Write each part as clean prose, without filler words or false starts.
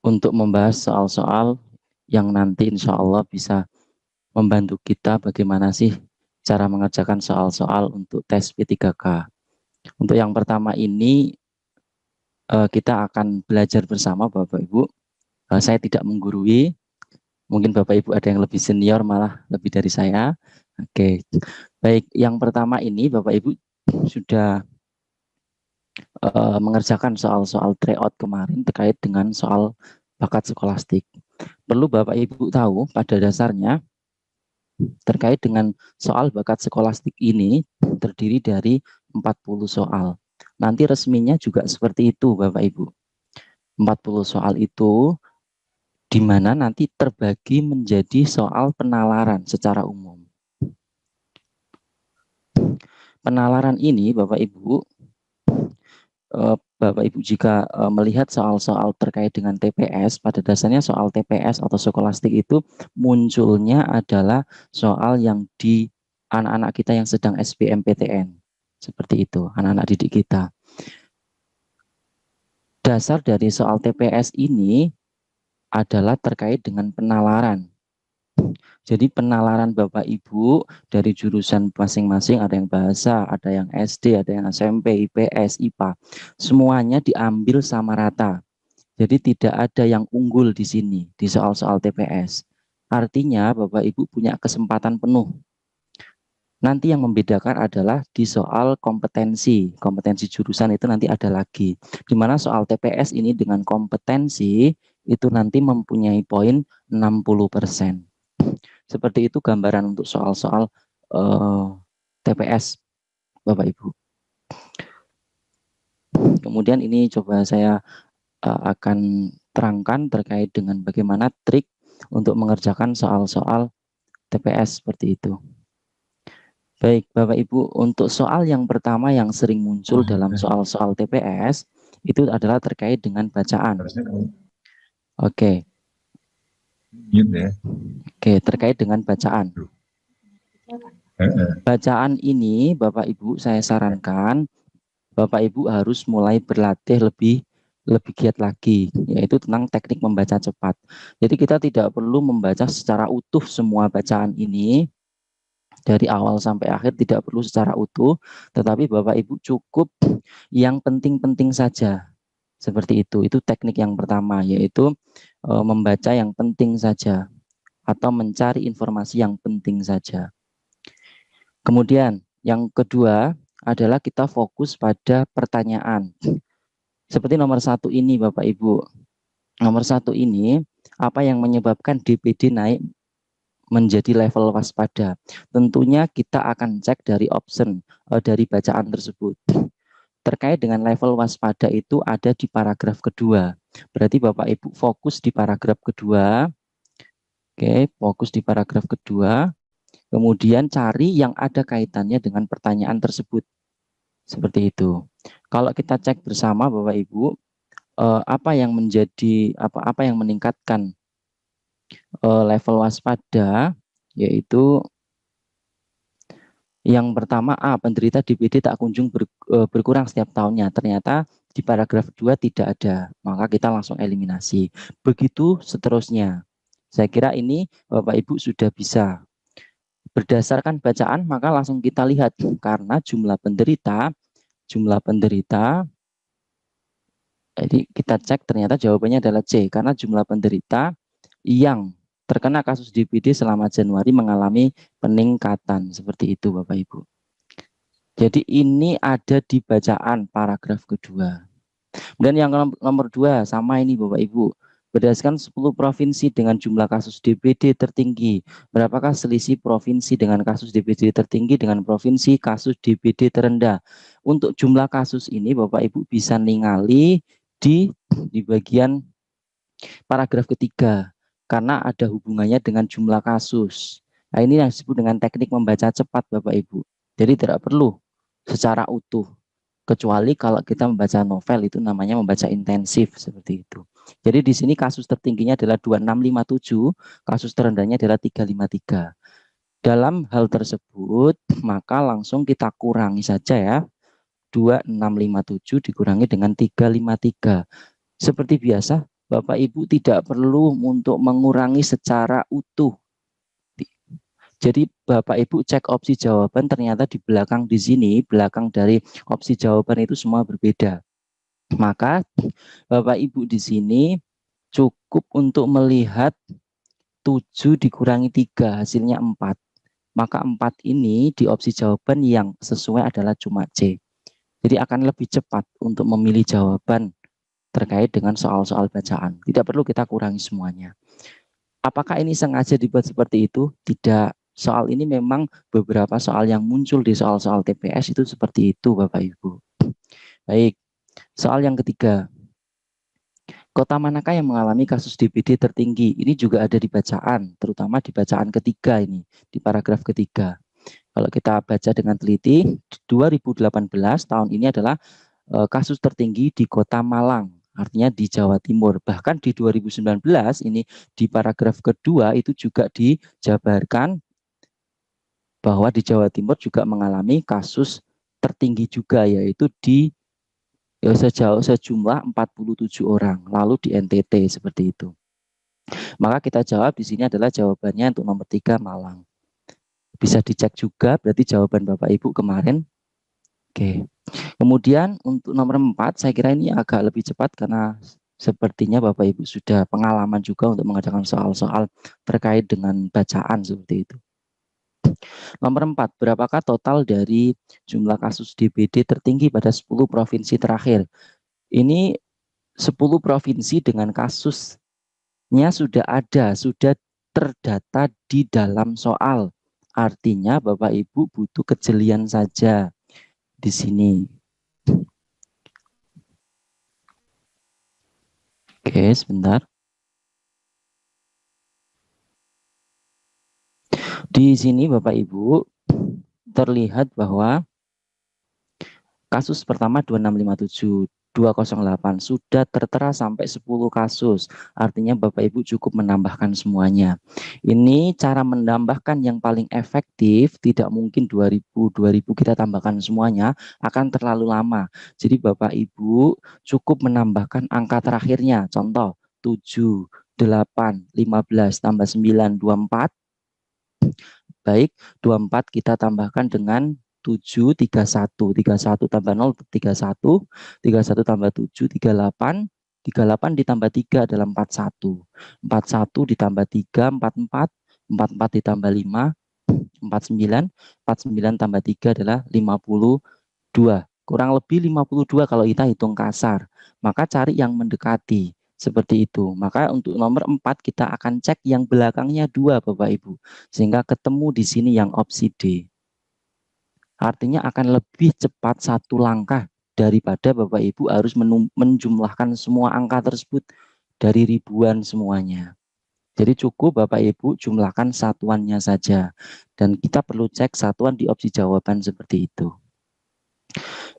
untuk membahas soal-soal yang nanti insya Allah bisa membantu kita bagaimana sih cara mengerjakan soal-soal untuk tes P3K. Untuk yang pertama ini kita akan belajar bersama Bapak Ibu. Saya tidak menggurui, mungkin Bapak Ibu ada yang lebih senior malah lebih dari saya. Oke, baik. Yang pertama ini Bapak Ibu sudah mengerjakan soal-soal tryout kemarin terkait dengan soal bakat skolastik. Perlu Bapak Ibu tahu pada dasarnya terkait dengan soal bakat skolastik ini terdiri dari 40 soal. Nanti resminya juga seperti itu Bapak Ibu. 40 soal itu di mana nanti terbagi menjadi soal penalaran secara umum. Penalaran ini Bapak Ibu Bapak Ibu jika melihat soal-soal terkait dengan TPS, pada dasarnya soal TPS atau skolastik itu munculnya adalah soal yang di anak-anak kita yang sedang SBMPTN. Seperti itu, anak-anak didik kita. Dasar dari soal TPS ini adalah terkait dengan penalaran. Jadi penalaran Bapak Ibu dari jurusan masing-masing, ada yang bahasa, ada yang SD, ada yang SMP, IPS, IPA. Semuanya diambil sama rata. Jadi tidak ada yang unggul di sini, di soal-soal TPS. Artinya Bapak Ibu punya kesempatan penuh. Nanti yang membedakan adalah di soal kompetensi. Kompetensi jurusan itu nanti ada lagi. Di mana soal TPS ini dengan kompetensi itu nanti mempunyai poin 60%. Seperti itu gambaran untuk soal-soal TPS Bapak Ibu. Kemudian ini coba saya akan terangkan terkait dengan bagaimana trik untuk mengerjakan soal-soal TPS seperti itu. Baik Bapak Ibu, untuk soal yang pertama yang sering muncul dalam soal-soal TPS itu adalah terkait dengan bacaan. Oke. Oke, terkait dengan bacaan. Bacaan ini Bapak Ibu saya sarankan Bapak Ibu harus mulai berlatih lebih giat lagi, yaitu tentang teknik membaca cepat. Jadi kita tidak perlu membaca secara utuh semua bacaan ini dari awal sampai akhir, tidak perlu secara utuh, tetapi Bapak Ibu cukup yang penting-penting saja. Seperti itu teknik yang pertama, yaitu membaca yang penting saja atau mencari informasi yang penting saja. Kemudian yang kedua adalah kita fokus pada pertanyaan. Seperti nomor 1 ini Bapak Ibu. Nomor 1 ini, apa yang menyebabkan DPD naik menjadi level waspada? Tentunya kita akan cek dari option, dari bacaan tersebut. Terkait dengan level waspada itu ada di paragraf kedua. Berarti Bapak Ibu fokus di paragraf kedua. Oke, fokus di paragraf kedua. Kemudian cari yang ada kaitannya dengan pertanyaan tersebut. Seperti itu. Kalau kita cek bersama Bapak Ibu, apa yang menjadi apa yang meningkatkan level waspada, yaitu yang pertama penderita DPD tak kunjung berkurang setiap tahunnya. Ternyata di paragraf 2 tidak ada, maka kita langsung eliminasi. Begitu seterusnya. Saya kira ini Bapak Ibu sudah bisa. Berdasarkan bacaan maka langsung kita lihat, karena jumlah penderita jadi kita cek ternyata jawabannya adalah C, karena jumlah penderita yang terkena kasus DPD selama Januari mengalami peningkatan. Seperti itu Bapak Ibu. Jadi ini ada di bacaan paragraf kedua. Dan yang nomor 2 sama ini Bapak Ibu. Berdasarkan 10 provinsi dengan jumlah kasus DPD tertinggi, berapakah selisih provinsi dengan kasus DPD tertinggi dengan provinsi kasus DPD terendah? Untuk jumlah kasus ini Bapak Ibu bisa ningali di bagian paragraf ketiga, karena ada hubungannya dengan jumlah kasus. Nah, ini yang disebut dengan teknik membaca cepat Bapak Ibu. Jadi tidak perlu secara utuh, kecuali kalau kita membaca novel itu namanya membaca intensif seperti itu. Jadi di sini kasus tertingginya adalah 2657, kasus terendahnya adalah 353. Dalam hal tersebut, maka langsung kita kurangi saja ya. 2657 dikurangi dengan 353. Seperti biasa, Bapak Ibu tidak perlu untuk mengurangi secara utuh. Jadi Bapak Ibu cek opsi jawaban, ternyata di belakang di sini, belakang dari opsi jawaban itu semua berbeda. Maka Bapak Ibu di sini cukup untuk melihat 7 dikurangi 3, hasilnya 4. Maka 4 ini di opsi jawaban yang sesuai adalah cuma C. Jadi akan lebih cepat untuk memilih jawaban terkait dengan soal-soal bacaan. Tidak perlu kita kurangi semuanya. Apakah ini sengaja dibuat seperti itu? Tidak. Soal ini memang beberapa soal yang muncul di soal-soal TPS itu seperti itu, Bapak Ibu. Baik, soal yang ketiga. Kota manakah yang mengalami kasus DBD tertinggi? Ini juga ada di bacaan, terutama di bacaan ketiga ini, di paragraf ketiga. Kalau kita baca dengan teliti, 2018 tahun ini adalah kasus tertinggi di Kota Malang, artinya di Jawa Timur. Bahkan di 2019 ini di paragraf kedua itu juga dijabarkan bahwa di Jawa Timur juga mengalami kasus tertinggi juga, yaitu di sejumlah 47 orang, lalu di NTT seperti itu. Maka kita jawab di sini adalah jawabannya untuk nomor 3 Malang. Bisa dicek juga berarti jawaban Bapak Ibu kemarin. Oke. Kemudian untuk nomor 4 saya kira ini agak lebih cepat karena sepertinya Bapak Ibu sudah pengalaman juga untuk mengerjakan soal-soal terkait dengan bacaan seperti itu. Nomor 4, berapakah total dari jumlah kasus DBD tertinggi pada 10 provinsi terakhir? Ini 10 provinsi dengan kasusnya sudah ada, sudah terdata di dalam soal. Artinya Bapak Ibu butuh kejelian saja di sini. Oke, sebentar. Di sini Bapak Ibu terlihat bahwa kasus pertama 2657, 208 sudah tertera sampai 10 kasus. Artinya Bapak Ibu cukup menambahkan semuanya. Ini cara menambahkan yang paling efektif, tidak mungkin 2000 kita tambahkan semuanya, akan terlalu lama. Jadi Bapak Ibu cukup menambahkan angka terakhirnya. Contoh 7, 8, 15 tambah 9, 24. Baik, 24 kita tambahkan dengan 7, 31. 31 tambah 0, 31. 31 tambah 7, 38. 38 ditambah 3 adalah 41. 41 ditambah 3, 44. 44 ditambah 5, 49. 49 tambah 3 adalah 52. Kurang lebih 52 kalau kita hitung kasar. Maka cari yang mendekati. Seperti itu. Maka untuk nomor 4 kita akan cek yang belakangnya 2 Bapak Ibu. Sehingga ketemu di sini yang opsi D. Artinya akan lebih cepat satu langkah daripada Bapak Ibu harus menjumlahkan semua angka tersebut dari ribuan semuanya. Jadi cukup Bapak Ibu jumlahkan satuannya saja. Dan kita perlu cek satuan di opsi jawaban seperti itu.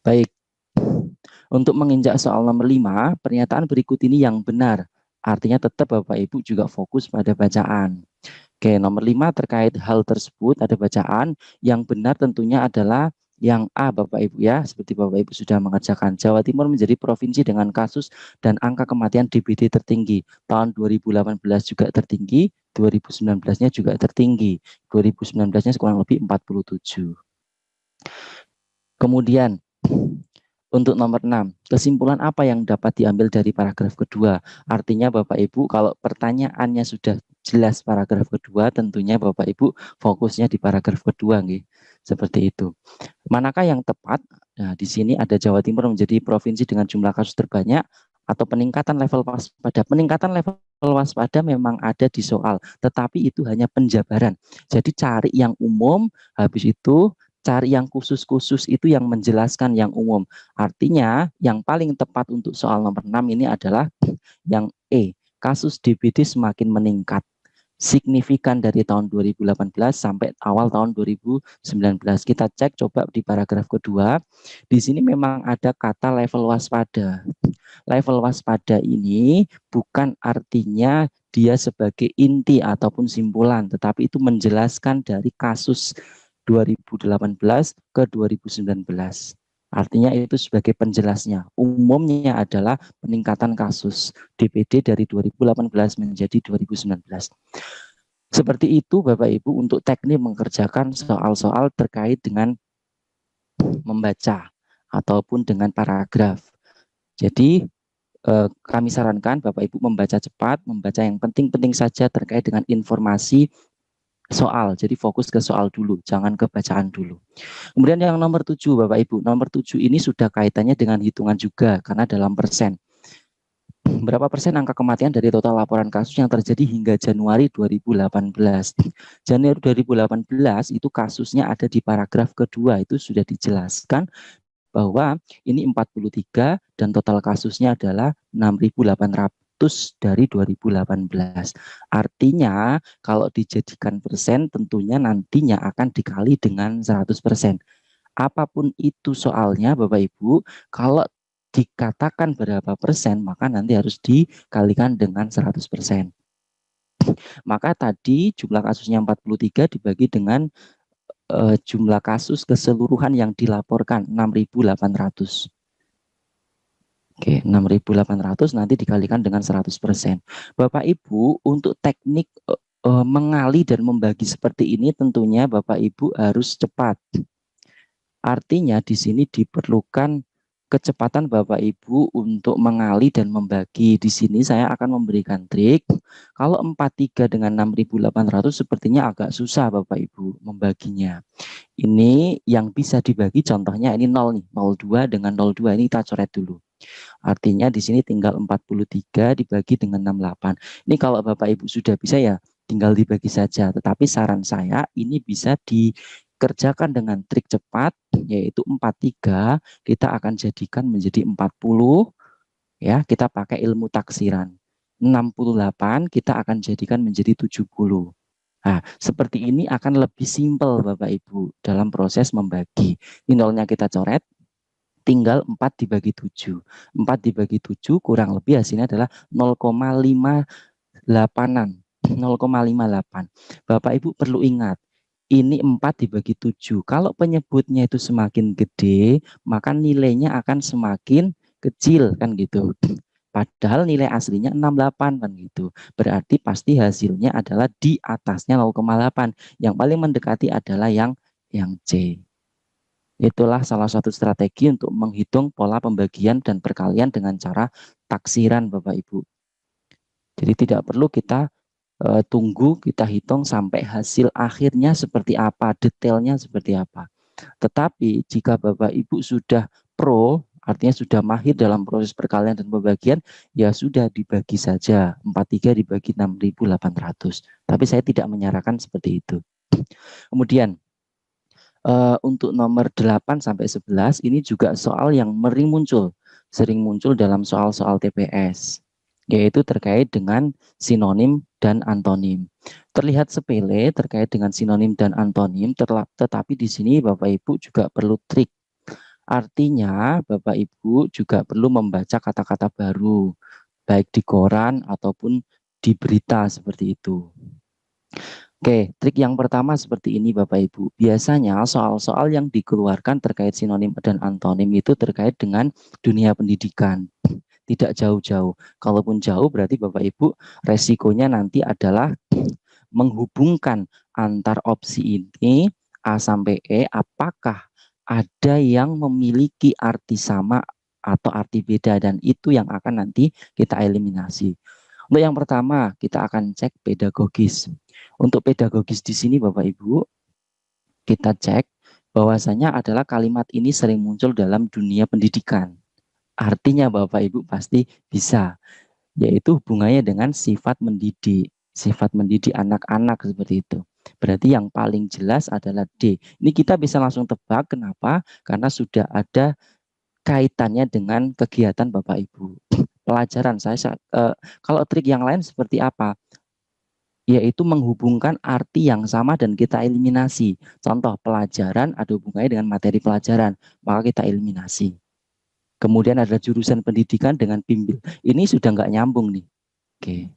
Baik. Untuk menginjak soal nomor 5, pernyataan berikut ini yang benar. Artinya tetap Bapak Ibu juga fokus pada bacaan. Oke, nomor 5 terkait hal tersebut ada bacaan. Yang benar tentunya adalah yang A Bapak Ibu ya, seperti Bapak Ibu sudah mengerjakan. Jawa Timur menjadi provinsi dengan kasus dan angka kematian DBD tertinggi. Tahun 2018 juga tertinggi, 2019-nya juga tertinggi. 2019-nya kurang lebih 47. Kemudian untuk nomor 6, kesimpulan apa yang dapat diambil dari paragraf kedua? Artinya Bapak Ibu kalau pertanyaannya sudah jelas paragraf kedua, tentunya Bapak Ibu fokusnya di paragraf kedua nih. Seperti itu. Manakah yang tepat? Nah, di sini ada Jawa Timur menjadi provinsi dengan jumlah kasus terbanyak atau peningkatan level waspada. Peningkatan level waspada memang ada di soal, tetapi itu hanya penjabaran. Jadi cari yang umum, habis itu cari yang khusus-khusus itu yang menjelaskan yang umum. Artinya yang paling tepat untuk soal nomor 6 ini adalah yang E. Kasus DBD semakin meningkat signifikan dari tahun 2018 sampai awal tahun 2019. Kita cek coba di paragraf kedua. Di sini memang ada kata level waspada. Level waspada ini bukan artinya dia sebagai inti ataupun simpulan, tetapi itu menjelaskan dari kasus 2018 ke 2019. Artinya itu sebagai penjelasnya. Umumnya adalah peningkatan kasus DPD dari 2018 menjadi 2019. Seperti itu Bapak Ibu untuk teknik mengerjakan soal-soal terkait dengan membaca ataupun dengan paragraf. Jadi kami sarankan Bapak Ibu membaca cepat, membaca yang penting-penting saja terkait dengan informasi soal. Jadi fokus ke soal dulu, jangan ke bacaan dulu. Kemudian yang nomor 7 Bapak Ibu, nomor 7 ini sudah kaitannya dengan hitungan juga karena dalam persen. Berapa persen angka kematian dari total laporan kasus yang terjadi hingga Januari 2018. Januari 2018 itu kasusnya ada di paragraf kedua, itu sudah dijelaskan bahwa ini 43 dan total kasusnya adalah 6.800 dari 2018. Artinya kalau dijadikan persen tentunya nantinya akan dikali dengan 100%. Apapun itu soalnya Bapak Ibu, kalau dikatakan berapa persen maka nanti harus dikalikan dengan 100%. Maka tadi jumlah kasusnya 43 dibagi dengan jumlah kasus keseluruhan yang dilaporkan 6.800. Oke, 6.800 nanti dikalikan dengan 100%. Bapak Ibu, untuk teknik mengali dan membagi seperti ini tentunya Bapak Ibu harus cepat. Artinya di sini diperlukan kecepatan Bapak Ibu untuk mengali dan membagi. Di sini saya akan memberikan trik. Kalau 43 dengan 6.800 sepertinya agak susah Bapak Ibu membaginya. Ini yang bisa dibagi contohnya ini 0 nih, 02 dengan 02 ini kita coret dulu. Artinya di sini tinggal 43 dibagi dengan 68. Ini kalau Bapak Ibu sudah bisa ya tinggal dibagi saja. Tetapi saran saya ini bisa dikerjakan dengan trik cepat yaitu 43 kita akan jadikan menjadi 40 ya, kita pakai ilmu taksiran. 68 kita akan jadikan menjadi 70. Nah, seperti ini akan lebih simpel Bapak Ibu dalam proses membagi. Ini nolnya kita coret, tinggal 4 dibagi 7. 4 dibagi 7 kurang lebih hasilnya adalah 0,58-an. 0,58. Bapak Ibu perlu ingat, ini 4 dibagi 7. Kalau penyebutnya itu semakin gede, maka nilainya akan semakin kecil kan gitu. Padahal nilai aslinya 68 kan gitu. Berarti pasti hasilnya adalah di atasnya 0,8. Yang paling mendekati adalah yang C. Itulah salah satu strategi untuk menghitung pola pembagian dan perkalian dengan cara taksiran Bapak Ibu. Jadi tidak perlu kita tunggu, kita hitung sampai hasil akhirnya seperti apa, detailnya seperti apa. Tetapi jika Bapak Ibu sudah pro, artinya sudah mahir dalam proses perkalian dan pembagian, ya sudah dibagi saja. 43 dibagi 6.800. Tapi saya tidak menyarankan seperti itu. Kemudian untuk nomor 8 sampai 11 ini juga soal yang sering muncul dalam soal-soal TPS, yaitu terkait dengan sinonim dan antonim. Terlihat sepele terkait dengan sinonim dan antonim, tetapi di sini Bapak Ibu juga perlu trik. Artinya Bapak Ibu juga perlu membaca kata-kata baru, baik di koran ataupun di berita seperti itu. Oke, trik yang pertama seperti ini Bapak Ibu. Biasanya soal-soal yang dikeluarkan terkait sinonim dan antonim itu terkait dengan dunia pendidikan. Tidak jauh-jauh. Kalaupun jauh berarti Bapak Ibu resikonya nanti adalah menghubungkan antar opsi ini A sampai E, apakah ada yang memiliki arti sama atau arti beda, dan itu yang akan nanti kita eliminasi. Untuk yang pertama, kita akan cek pedagogis. Untuk pedagogis di sini Bapak Ibu, kita cek bahwasanya adalah kalimat ini sering muncul dalam dunia pendidikan. Artinya Bapak Ibu pasti bisa, yaitu hubungannya dengan sifat mendidik anak-anak seperti itu. Berarti yang paling jelas adalah D. Ini kita bisa langsung tebak, kenapa? Karena sudah ada kaitannya dengan kegiatan Bapak Ibu. Pelajaran kalau trik yang lain seperti apa? Yaitu menghubungkan arti yang sama dan kita eliminasi. Contoh pelajaran ada hubungannya dengan materi pelajaran, maka kita eliminasi. Kemudian ada jurusan pendidikan dengan bimbel. Ini sudah nggak nyambung nih. Oke.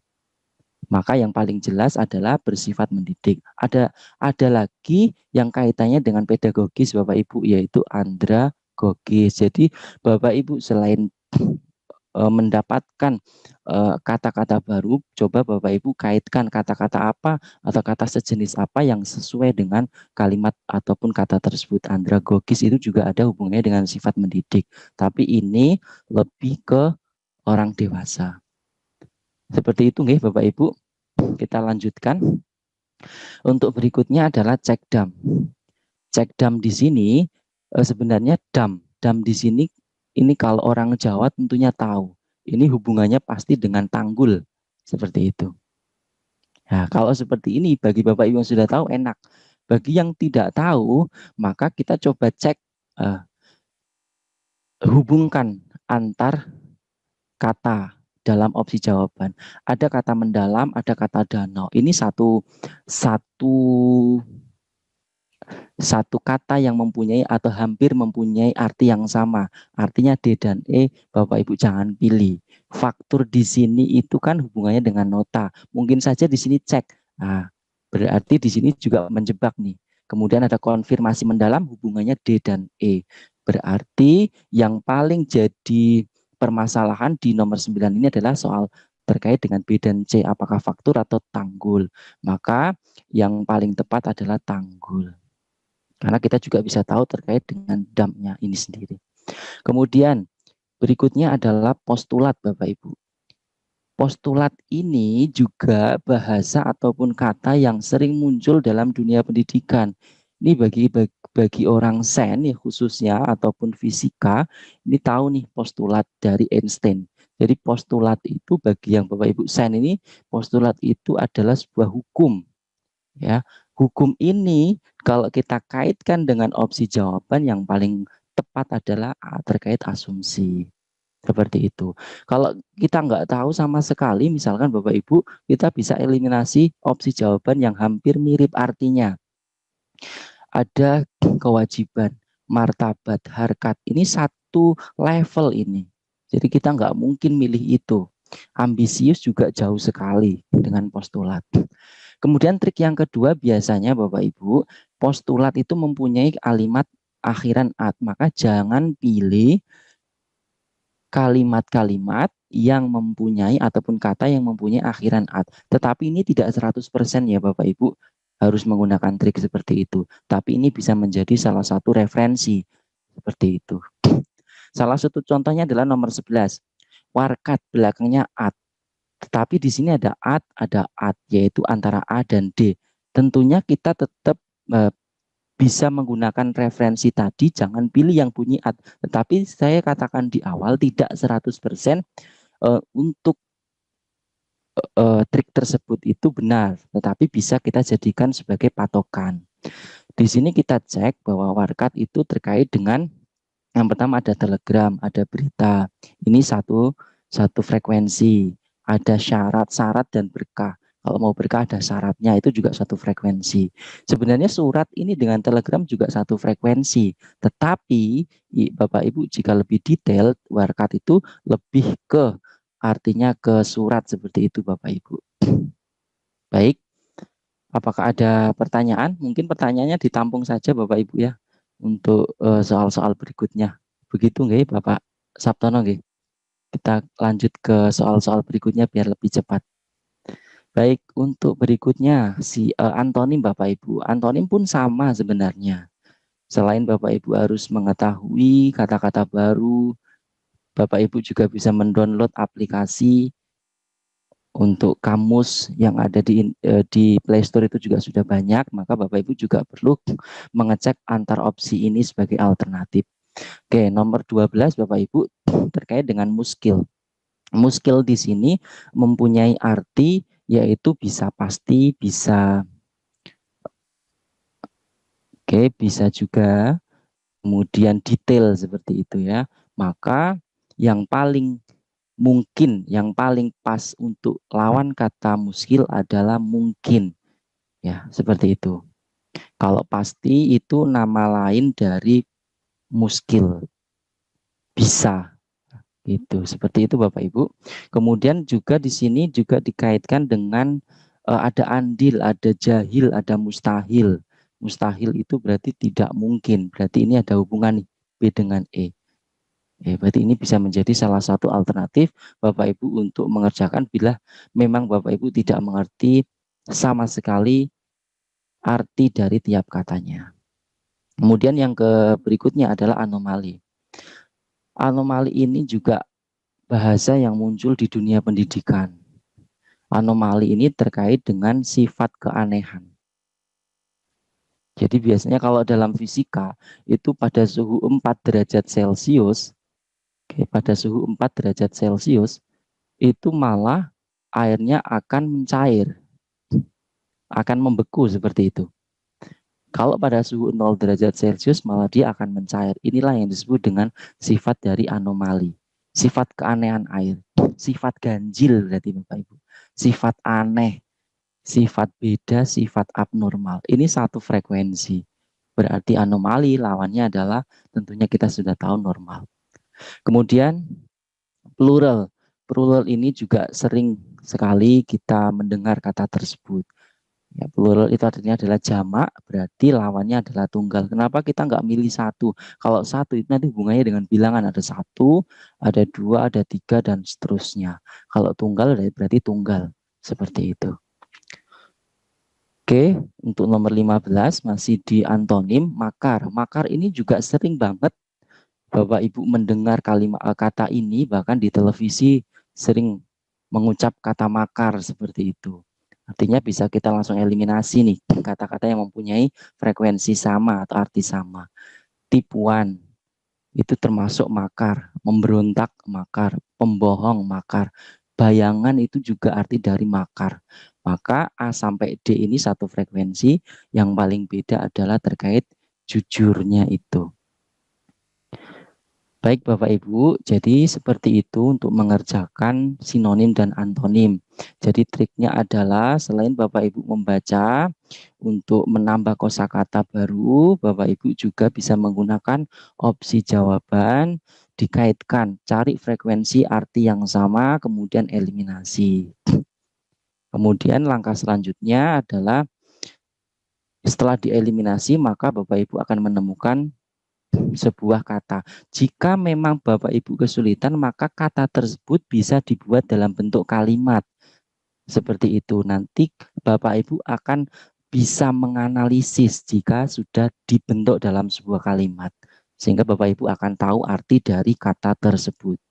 Maka yang paling jelas adalah bersifat mendidik. Ada lagi yang kaitannya dengan pedagogis Bapak Ibu, yaitu andra andragogis. Jadi Bapak Ibu selain mendapatkan kata-kata baru, coba Bapak Ibu kaitkan kata-kata apa atau kata sejenis apa yang sesuai dengan kalimat ataupun kata tersebut. Andragogis itu juga ada hubungannya dengan sifat mendidik, tapi ini lebih ke orang dewasa. Seperti itu nggih Bapak Ibu. Kita lanjutkan. Untuk berikutnya adalah cek dam. Cek dam di sini sebenarnya dam di sini ini kalau orang Jawa tentunya tahu. Ini hubungannya pasti dengan tanggul seperti itu. Nah, kalau seperti ini bagi Bapak Ibu yang sudah tahu enak. Bagi yang tidak tahu, maka kita coba cek hubungkan antar kata dalam opsi jawaban. Ada kata mendalam, ada kata danau. Ini satu kata yang mempunyai atau hampir mempunyai arti yang sama. Artinya D dan E, Bapak Ibu jangan pilih. Faktur di sini itu kan hubungannya dengan nota. Mungkin saja di sini cek. Nah, berarti di sini juga menjebak nih. Kemudian ada konfirmasi mendalam hubungannya D dan E. Berarti yang paling jadi permasalahan di nomor 9 ini adalah soal terkait dengan B dan C. Apakah faktur atau tanggul? Maka yang paling tepat adalah tanggul. Karena kita juga bisa tahu terkait dengan damnya ini sendiri. Kemudian berikutnya adalah postulat Bapak Ibu. Postulat ini juga bahasa ataupun kata yang sering muncul dalam dunia pendidikan. Ini bagi orang sains ya khususnya ataupun fisika, ini tahu nih postulat dari Einstein. Jadi postulat itu bagi yang Bapak Ibu sains ini, postulat itu adalah sebuah hukum. Ya, hukum ini kalau kita kaitkan dengan opsi jawaban yang paling tepat adalah terkait asumsi. Seperti itu. Kalau kita nggak tahu sama sekali, misalkan Bapak Ibu, kita bisa eliminasi opsi jawaban yang hampir mirip artinya. Ada kewajiban, martabat, harkat. Ini satu level ini. Jadi kita nggak mungkin milih itu. Ambisius juga jauh sekali dengan postulat. Kemudian trik yang kedua biasanya Bapak Ibu, postulat itu mempunyai kalimat akhiran at, maka jangan pilih kalimat-kalimat yang mempunyai ataupun kata yang mempunyai akhiran at. Tetapi ini tidak 100% ya Bapak Ibu harus menggunakan trik seperti itu. Tapi ini bisa menjadi salah satu referensi seperti itu. Salah satu contohnya adalah nomor 11. Warkat belakangnya at. Tetapi di sini ada at, yaitu antara A dan D. Tentunya kita tetap bisa menggunakan referensi tadi, jangan pilih yang bunyi at. Tetapi saya katakan di awal tidak 100% untuk trik tersebut itu benar, tetapi bisa kita jadikan sebagai patokan. Di sini kita cek bahwa warkat itu terkait dengan yang pertama ada telegram, ada berita. Ini satu frekuensi. Ada syarat dan berkah. Kalau mau berkah ada syaratnya, itu juga satu frekuensi. Sebenarnya surat ini dengan telegram juga satu frekuensi. Tetapi Bapak Ibu jika lebih detail, warkat itu lebih ke artinya ke surat seperti itu Bapak Ibu. Baik, apakah ada pertanyaan? Mungkin pertanyaannya ditampung saja Bapak Ibu ya untuk soal-soal berikutnya. Begitu nggih Bapak Sabtono nggih. Kita lanjut ke soal-soal berikutnya biar lebih cepat. Baik, untuk berikutnya si antonim Bapak Ibu. Antonim pun sama sebenarnya. Selain Bapak Ibu harus mengetahui kata-kata baru, Bapak Ibu juga bisa mendownload aplikasi untuk kamus yang ada di Play Store itu juga sudah banyak, maka Bapak Ibu juga perlu mengecek antar opsi ini sebagai alternatif. Oke, nomor 12 Bapak Ibu terkait dengan muskil. Muskil di sini mempunyai arti yaitu bisa pasti, bisa bisa juga kemudian detail seperti itu ya. Maka yang paling mungkin, yang paling pas untuk lawan kata muskil adalah mungkin. Ya, seperti itu. Kalau pasti itu nama lain dari muskil. Bisa. Itu seperti itu Bapak Ibu. Kemudian juga di sini juga dikaitkan dengan ada andil, ada jahil, ada mustahil. Mustahil itu berarti tidak mungkin. Berarti ini ada hubungan nih B dengan E. Berarti ini bisa menjadi salah satu alternatif Bapak Ibu untuk mengerjakan bila memang Bapak Ibu tidak mengerti sama sekali arti dari tiap katanya. Kemudian yang berikutnya adalah anomali. Anomali ini juga bahasa yang muncul di dunia pendidikan. Anomali ini terkait dengan sifat keanehan. Jadi biasanya kalau dalam fisika itu pada suhu 4 derajat Celcius, pada suhu 4 derajat Celcius itu malah airnya akan mencair, akan membeku seperti itu. Kalau pada suhu 0 derajat Celcius malah dia akan mencair. Inilah yang disebut dengan sifat dari anomali. Sifat keanehan air, sifat ganjil berarti Bapak Ibu. Sifat aneh, sifat beda, sifat abnormal. Ini satu frekuensi. Berarti anomali lawannya adalah tentunya kita sudah tahu normal. Kemudian plural. Plural ini juga sering sekali kita mendengar kata tersebut. Ya, plural itu artinya adalah jamak, berarti lawannya adalah tunggal. Kenapa kita nggak milih satu? Kalau satu itu nanti hubungannya dengan bilangan, ada satu, ada dua, ada tiga, dan seterusnya. Kalau tunggal berarti tunggal, seperti itu. Oke, untuk nomor 15 masih di antonim, makar. Makar ini juga sering banget Bapak Ibu mendengar kalimat kata ini, bahkan di televisi sering mengucap kata makar seperti itu. Artinya bisa kita langsung eliminasi nih kata-kata yang mempunyai frekuensi sama atau arti sama. Tipuan itu termasuk makar, memberontak makar, pembohong makar. Bayangan itu juga arti dari makar. Maka A sampai D ini satu frekuensi, yang paling beda adalah terkait jujurnya itu. Baik Bapak Ibu, jadi seperti itu untuk mengerjakan sinonim dan antonim. Jadi triknya adalah selain Bapak Ibu membaca, untuk menambah kosakata baru, Bapak Ibu juga bisa menggunakan opsi jawaban, dikaitkan, cari frekuensi arti yang sama, kemudian eliminasi. Kemudian langkah selanjutnya adalah setelah dieliminasi, maka Bapak Ibu akan menemukan sebuah kata. Jika memang Bapak Ibu kesulitan, maka kata tersebut bisa dibuat dalam bentuk kalimat. Seperti itu. Nanti Bapak Ibu akan bisa menganalisis jika sudah dibentuk dalam sebuah kalimat. Sehingga Bapak Ibu akan tahu arti dari kata tersebut.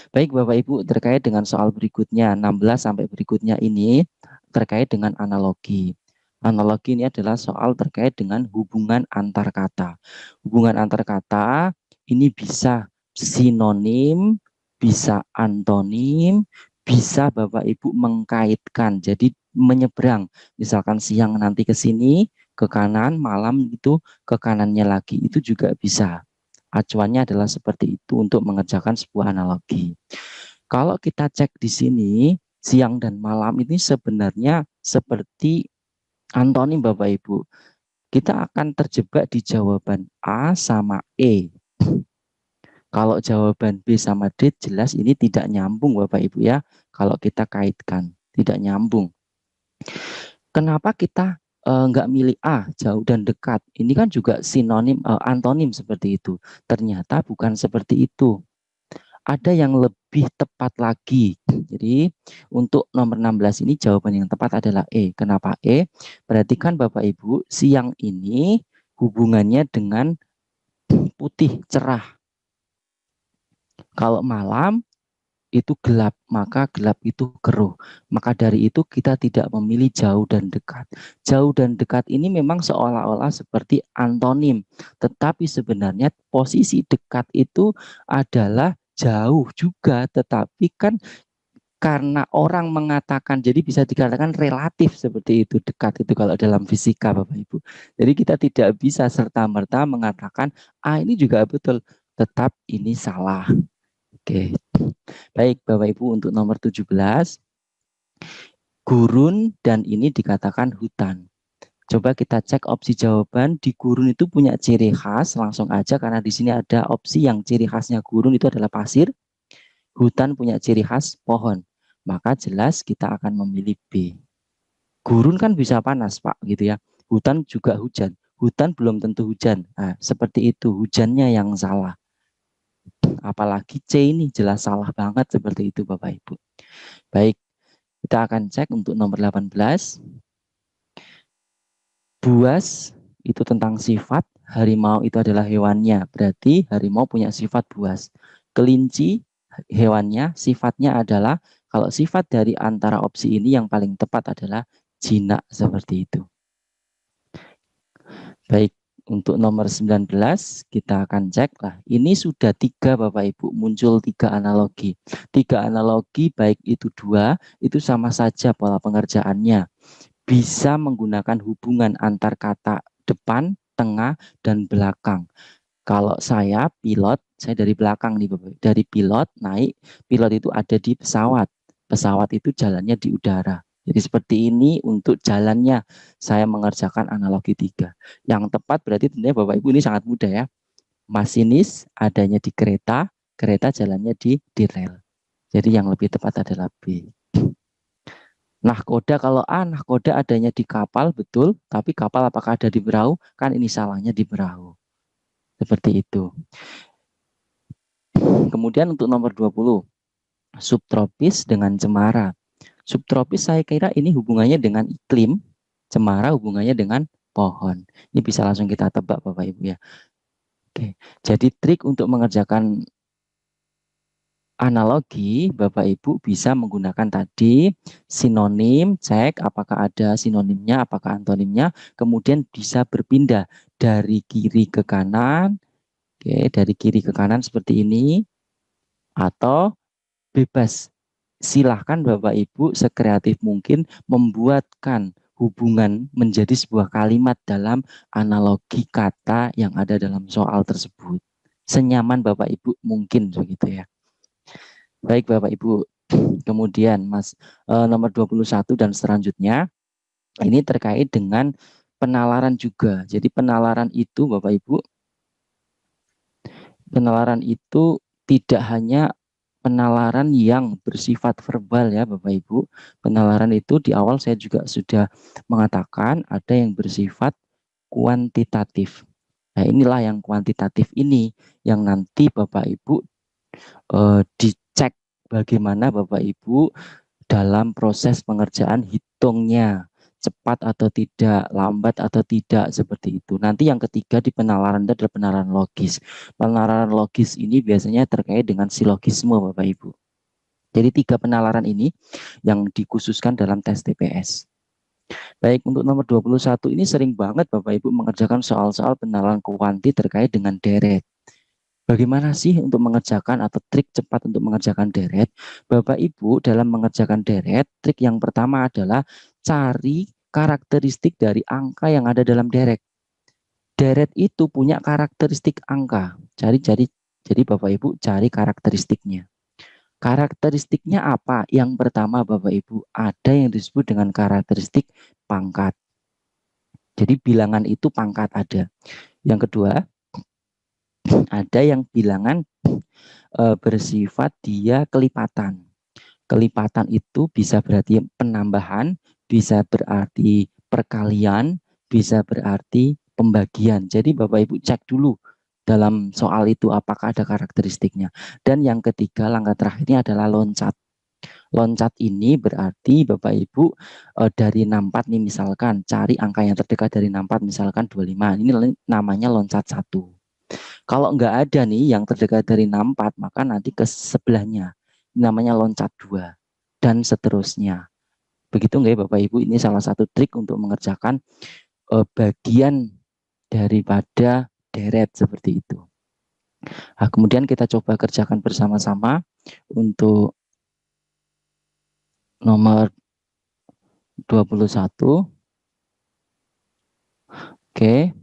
Baik Bapak Ibu, terkait dengan soal berikutnya, 16 sampai berikutnya ini terkait dengan analogi. Analogi ini adalah soal terkait dengan hubungan antar kata. Hubungan antar kata ini bisa sinonim, bisa antonim, bisa Bapak Ibu mengkaitkan. Jadi menyeberang, misalkan siang nanti ke sini, ke kanan, malam itu ke kanannya lagi. Itu juga bisa. Acuannya adalah seperti itu untuk mengerjakan sebuah analogi. Kalau kita cek di sini, siang dan malam ini sebenarnya seperti antonim Bapak Ibu. Kita akan terjebak di jawaban A sama E. Kalau jawaban B sama D jelas ini tidak nyambung Bapak Ibu ya. Kalau kita kaitkan, tidak nyambung. Kenapa kita nggak milih A, jauh dan dekat? Ini kan juga sinonim, antonim seperti itu. Ternyata bukan seperti itu. Ada yang lebih tepat lagi. Jadi untuk nomor 16 ini jawaban yang tepat adalah E. Kenapa E? Perhatikan Bapak Ibu, siang ini hubungannya dengan putih cerah. Kalau malam itu gelap, maka gelap itu keruh. Maka dari itu kita tidak memilih jauh dan dekat. Jauh dan dekat ini memang seolah-olah seperti antonim, tetapi sebenarnya posisi dekat itu adalah jauh juga, tetapi kan karena orang mengatakan, jadi bisa dikatakan relatif seperti itu, dekat itu kalau dalam fisika Bapak Ibu. Jadi kita tidak bisa serta-merta mengatakan, ini juga betul, tetap ini salah. Oke. Baik Bapak Ibu, untuk nomor 17, gurun dan ini dikatakan hutan. Coba kita cek opsi jawaban. Di gurun itu punya ciri khas, langsung aja karena di sini ada opsi yang ciri khasnya gurun itu adalah pasir. Hutan punya ciri khas pohon. Maka jelas kita akan memilih B. Gurun kan bisa panas Pak gitu ya. Hutan juga hujan. hutan belum tentu hujan. Nah, seperti itu, hujannya yang salah. Apalagi C ini jelas salah banget seperti itu Bapak Ibu. Baik, kita akan cek untuk nomor 18. Buas itu tentang sifat, harimau itu adalah hewannya, berarti harimau punya sifat buas. Kelinci hewannya, sifatnya adalah, kalau sifat dari antara opsi ini yang paling tepat adalah jinak, seperti itu. Baik, untuk nomor 19 kita akan cek lah. Ini sudah 3 Bapak Ibu, muncul 3 analogi. 3 analogi baik itu 2, itu sama saja pola pengerjaannya. Bisa menggunakan hubungan antar kata depan, tengah, dan belakang. Kalau saya pilot, saya dari belakang nih Bapak. Dari pilot naik, pilot itu ada di pesawat. Pesawat itu jalannya di udara. Jadi seperti ini untuk jalannya saya mengerjakan analogi 3. Yang tepat berarti tentunya Bapak Ibu ini sangat mudah ya. Masinis adanya di kereta, kereta jalannya di rel. Jadi yang lebih tepat adalah B. Nahkoda kalau A, nahkoda adanya di kapal, betul. Tapi kapal apakah ada di perahu? Kan ini salahnya di perahu. Seperti itu. Kemudian untuk nomor 20. Subtropis dengan cemara. Subtropis saya kira ini hubungannya dengan iklim, cemara hubungannya dengan pohon. Ini bisa langsung kita tebak Bapak Ibu ya. Oke. Jadi trik untuk mengerjakan analogi, Bapak Ibu bisa menggunakan tadi sinonim, cek apakah ada sinonimnya, apakah antonimnya, kemudian bisa berpindah dari kiri ke kanan, oke, dari kiri ke kanan seperti ini, atau bebas. Silahkan Bapak Ibu sekreatif mungkin membuatkan hubungan menjadi sebuah kalimat dalam analogi kata yang ada dalam soal tersebut. Senyaman Bapak Ibu mungkin begitu ya. Baik Bapak Ibu, kemudian nomor 21 dan selanjutnya ini terkait dengan penalaran juga. Jadi penalaran itu Bapak Ibu, penalaran itu tidak hanya penalaran yang bersifat verbal ya Bapak Ibu. Penalaran itu di awal saya juga sudah mengatakan ada yang bersifat kuantitatif. Nah inilah yang kuantitatif ini yang nanti Bapak Ibu dicek bagaimana Bapak Ibu dalam proses pengerjaan hitungnya, cepat atau tidak, lambat atau tidak, seperti itu. Nanti yang ketiga di penalaran itu adalah penalaran logis. Penalaran logis ini biasanya terkait dengan silogisme Bapak Ibu. Jadi 3 penalaran ini yang dikhususkan dalam tes TPS. Baik, untuk nomor 21 ini sering banget Bapak Ibu mengerjakan soal-soal penalaran kuanti terkait dengan deret. Bagaimana sih untuk mengerjakan atau trik cepat untuk mengerjakan deret? Bapak Ibu dalam mengerjakan deret, trik yang pertama adalah cari karakteristik dari angka yang ada dalam deret. Deret itu punya karakteristik angka. Jadi Bapak Ibu cari karakteristiknya. Karakteristiknya apa? Yang pertama Bapak Ibu, ada yang disebut dengan karakteristik pangkat. Jadi bilangan itu pangkat ada. Yang kedua, ada yang bilangan bersifat dia kelipatan. Kelipatan itu bisa berarti penambahan, bisa berarti perkalian, bisa berarti pembagian. Jadi Bapak Ibu cek dulu dalam soal itu apakah ada karakteristiknya. Dan yang ketiga, langkah terakhirnya adalah loncat. Loncat ini berarti Bapak Ibu dari 64 nih misalkan, cari angka yang terdekat dari 64 misalkan 25. Ini namanya loncat 1. Kalau nggak ada nih yang terdekat dari 64, maka nanti ke sebelahnya. Namanya loncat 2. Dan seterusnya. Begitu nggak ya Bapak Ibu? Ini salah satu trik untuk mengerjakan bagian daripada deret seperti itu. Nah, kemudian kita coba kerjakan bersama-sama untuk nomor 21. Oke.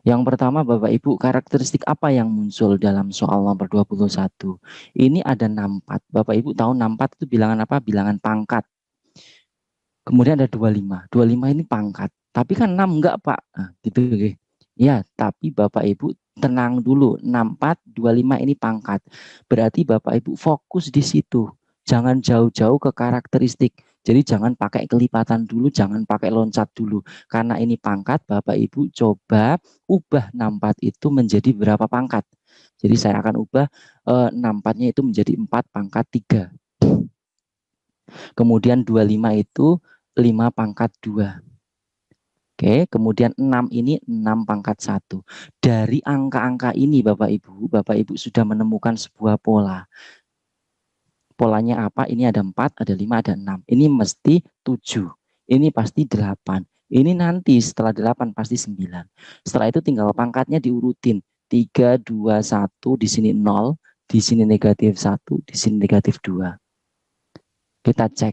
Yang pertama Bapak Ibu, karakteristik apa yang muncul dalam soal nomor 21? Ini ada 64. Bapak Ibu tahu 64 itu bilangan apa? Bilangan pangkat. Kemudian ada 25. 25 ini pangkat. Tapi kan 6 enggak Pak? Nah, gitu. Ya, tapi Bapak Ibu tenang dulu. 64, 25 ini pangkat. Berarti Bapak Ibu fokus di situ. Jangan jauh-jauh ke karakteristik. Jadi jangan pakai kelipatan dulu, jangan pakai loncat dulu. Karena ini pangkat, Bapak Ibu coba ubah 64 itu menjadi berapa pangkat. Jadi saya akan ubah 64-nya itu menjadi 4 pangkat 3. Kemudian 25 itu 5 pangkat 2. Oke, kemudian 6 ini 6 pangkat 1. Dari angka-angka ini Bapak Ibu sudah menemukan sebuah pola. Polanya apa? Ini ada 4, ada 5, ada 6. Ini mesti 7. Ini pasti 8. Ini nanti setelah 8 pasti 9. Setelah itu tinggal pangkatnya diurutin. 3, 2, 1, di sini 0, di sini negatif 1, di sini negatif 2. Kita cek.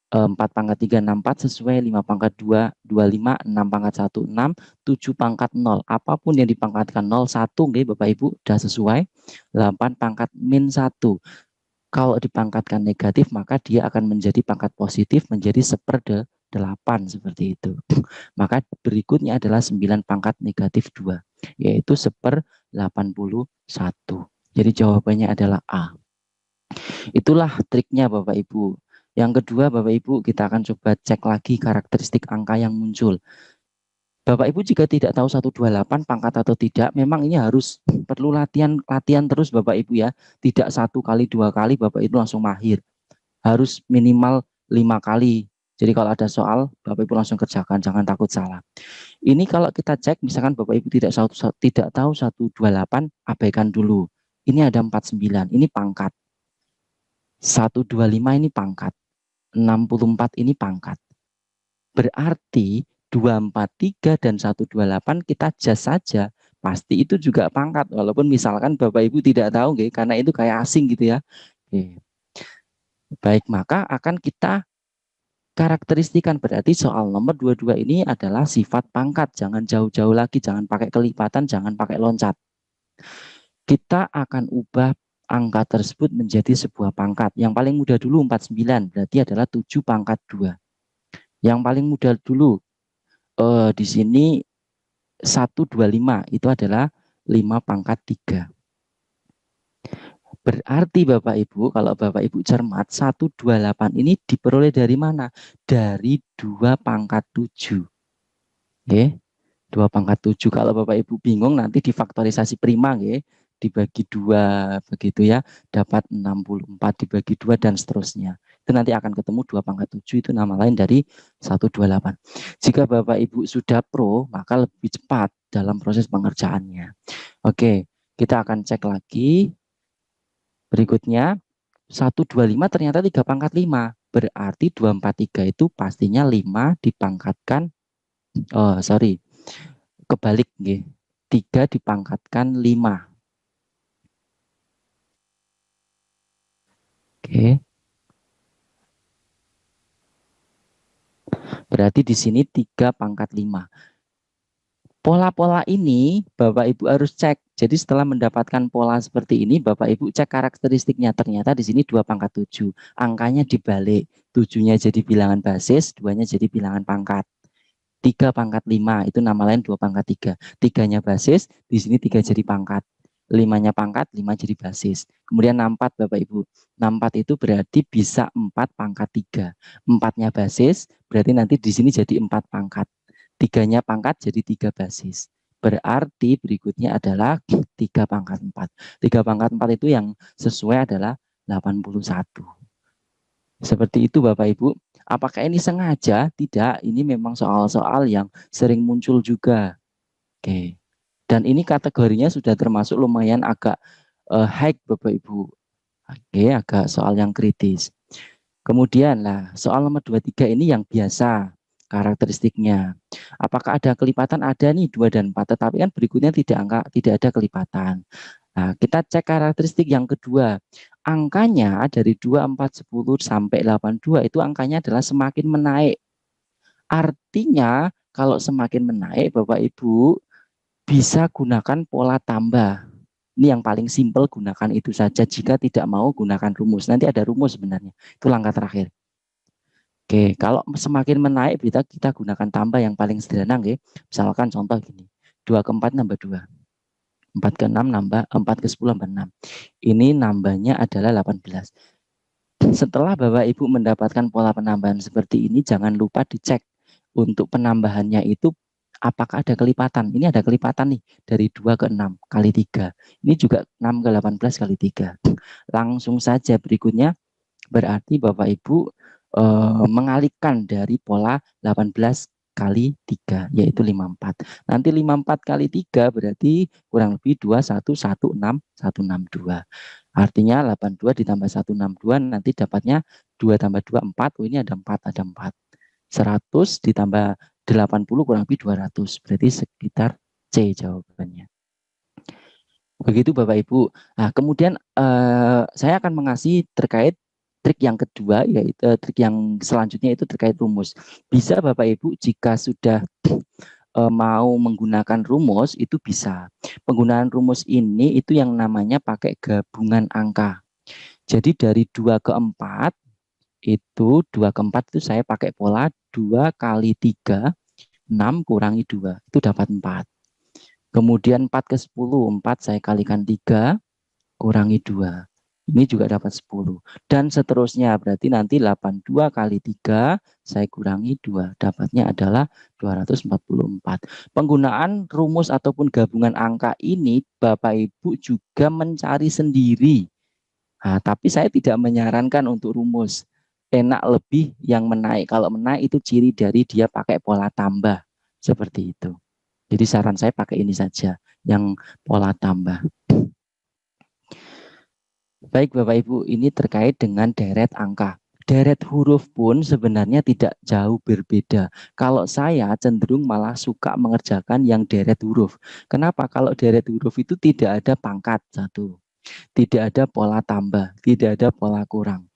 4 pangkat 3, 64 sesuai, 5 pangkat 2, 25, 6 pangkat 1, 6, 7 pangkat 0. Apapun yang dipangkatkan 0, 1, okay, Bapak Ibu, sudah sesuai. 8 pangkat min 1. Kalau dipangkatkan negatif, maka dia akan menjadi pangkat positif, menjadi 1/8, seperti itu. Maka berikutnya adalah 9 pangkat negatif 2, yaitu 1/81. Jadi jawabannya adalah A. Itulah triknya Bapak Ibu. Yang kedua Bapak Ibu, kita akan coba cek lagi karakteristik angka yang muncul. Bapak Ibu jika tidak tahu 128 pangkat atau tidak, memang ini harus perlu latihan terus Bapak Ibu ya. Tidak 1 kali 2 kali Bapak Ibu langsung mahir. Harus minimal 5 kali. Jadi kalau ada soal Bapak Ibu langsung kerjakan, jangan takut salah. Ini kalau kita cek misalkan Bapak Ibu tidak tahu 128, abaikan dulu. Ini ada 49, ini pangkat. 125 ini pangkat. 64 ini pangkat. Berarti 243 dan 128 kita adjust saja. Pasti itu juga pangkat. Walaupun misalkan Bapak Ibu tidak tahu, karena itu kayak asing gitu ya. Baik, maka akan kita karakteristikan. Berarti soal nomor 22 ini adalah sifat pangkat. Jangan jauh-jauh lagi, jangan pakai kelipatan, jangan pakai loncat. Kita akan ubah angka tersebut menjadi sebuah pangkat. Yang paling mudah dulu 49, berarti adalah 7 pangkat 2. Yang paling mudah dulu di sini 125 itu adalah 5 pangkat 3. Berarti Bapak Ibu, kalau Bapak Ibu cermat, 128 ini diperoleh dari mana? Dari 2 pangkat 7. Oke, 2 pangkat 7. Kalau Bapak Ibu bingung nanti difaktorisasi prima, dibagi 2 begitu ya, dapat 64 dibagi 2 dan seterusnya. Itu nanti akan ketemu 2 pangkat 7, itu nama lain dari 128. Jika Bapak Ibu sudah pro, maka lebih cepat dalam proses pengerjaannya. Oke, kita akan cek lagi. Berikutnya 125 ternyata 3 pangkat 5. Berarti 243 itu pastinya 5 dipangkatkan kebalik nggih. 3 dipangkatkan 5. Oke. Berarti di sini 3 pangkat 5. Pola-pola ini Bapak Ibu harus cek. Jadi setelah mendapatkan pola seperti ini, Bapak Ibu cek karakteristiknya. Ternyata di sini 2 pangkat 7. Angkanya dibalik. 7-nya jadi bilangan basis, 2-nya jadi bilangan pangkat. 3 pangkat 5, itu nama lain 2 pangkat 3. 3-nya basis, di sini 3 jadi pangkat. 5-nya pangkat, 5 jadi basis. Kemudian 64 Bapak Ibu. 64 itu berarti bisa 4 pangkat 3. 4-nya basis, berarti nanti di sini jadi 4 pangkat. 3-nya pangkat jadi 3 basis. Berarti berikutnya adalah 3 pangkat 4. 3 pangkat 4 itu yang sesuai adalah 81. Seperti itu Bapak Ibu. Apakah ini sengaja? Tidak, ini memang soal-soal yang sering muncul juga. Oke. Dan ini kategorinya sudah termasuk lumayan agak high Bapak Ibu. Oke, agak soal yang kritis. Kemudian lah, soal nomor 23 ini yang biasa karakteristiknya. Apakah ada kelipatan? Ada nih 2 dan 4, tetapi kan berikutnya tidak ada kelipatan. Nah, kita cek karakteristik yang kedua. Angkanya dari 2, 4, 10 sampai 82 itu angkanya adalah semakin menaik. Artinya kalau semakin menaik Bapak Ibu bisa gunakan pola tambah. Ini yang paling simpel, gunakan itu saja. Jika tidak mau gunakan rumus. Nanti ada rumus sebenarnya. Itu langkah terakhir. Oke, kalau semakin menaik kita gunakan tambah yang paling sederhana. Misalkan contoh gini. 2 ke 4 nambah 2. 4 ke 6 nambah 4 ke 10 nambah 6. Ini nambahnya adalah 18. Setelah Bapak Ibu mendapatkan pola penambahan seperti ini, jangan lupa dicek untuk penambahannya itu apakah ada kelipatan. Ini ada kelipatan nih, dari 2 ke 6 kali 3. Ini juga 6 ke 18 kali 3. Langsung saja berikutnya, berarti Bapak Ibu mengalihkan dari pola 18 kali 3, yaitu 54. Nanti 54 kali 3 berarti kurang lebih 2116 Artinya 82 ditambah 162 nanti dapatnya 2 tambah 2 4. Oh, ini ada 4, ada 4. 100 ditambah 80 kurang lebih 200. Berarti sekitar C jawabannya. Begitu Bapak Ibu. Nah, kemudian saya akan mengasih terkait trik yang kedua, yaitu trik yang selanjutnya itu terkait rumus. Bisa Bapak Ibu jika sudah mau menggunakan rumus itu bisa. Penggunaan rumus ini itu yang namanya pakai gabungan angka. Jadi dari 2 ke 4 itu 2 ke 4 itu saya pakai pola 2 kali 3 6 kurangi 2 itu dapat 4. Kemudian 4 ke 10 4 saya kalikan 3 kurangi 2. Ini juga dapat 10. Dan seterusnya, berarti nanti 82 kali 3, saya kurangi 2. Dapatnya adalah 244. Penggunaan rumus ataupun gabungan angka ini, Bapak Ibu juga mencari sendiri. Nah, tapi saya tidak menyarankan untuk rumus. Enak lebih yang menaik. Kalau menaik itu ciri dari dia pakai pola tambah. Seperti itu. Jadi saran saya pakai ini saja, yang pola tambah. Baik Bapak Ibu, ini terkait dengan deret angka. Deret huruf pun sebenarnya tidak jauh berbeda. Kalau saya cenderung malah suka mengerjakan yang deret huruf. Kenapa? Kalau deret huruf itu tidak ada pangkat satu, tidak ada pola tambah, tidak ada pola kurang.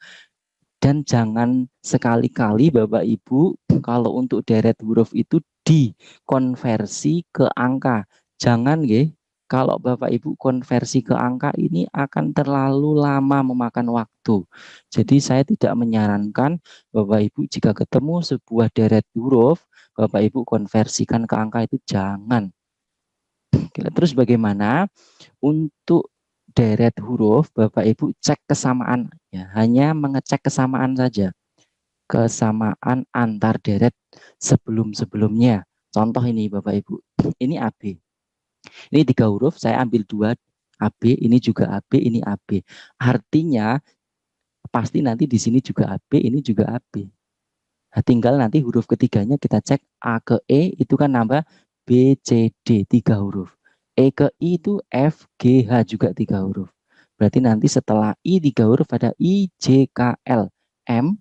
Dan jangan sekali-kali Bapak Ibu kalau untuk deret huruf itu dikonversi ke angka. Jangan nggih. Kalau Bapak Ibu konversi ke angka ini akan terlalu lama memakan waktu. Jadi saya tidak menyarankan Bapak Ibu jika ketemu sebuah deret huruf, Bapak Ibu konversikan ke angka itu jangan. Terus bagaimana? Untuk deret huruf, Bapak Ibu cek kesamaan. Ya, hanya mengecek kesamaan saja. Kesamaan antar deret sebelum-sebelumnya. Contoh ini Bapak Ibu. Ini AB. Ini 3 huruf, saya ambil 2 AB, ini juga AB, ini AB. Artinya pasti nanti di sini juga AB, ini juga AB. Nah, tinggal nanti huruf ketiganya kita cek A ke E itu kan nambah B, C, D 3 huruf. E ke I itu F, G, H juga 3 huruf. Berarti nanti setelah I 3 huruf ada I, J, K, L, M.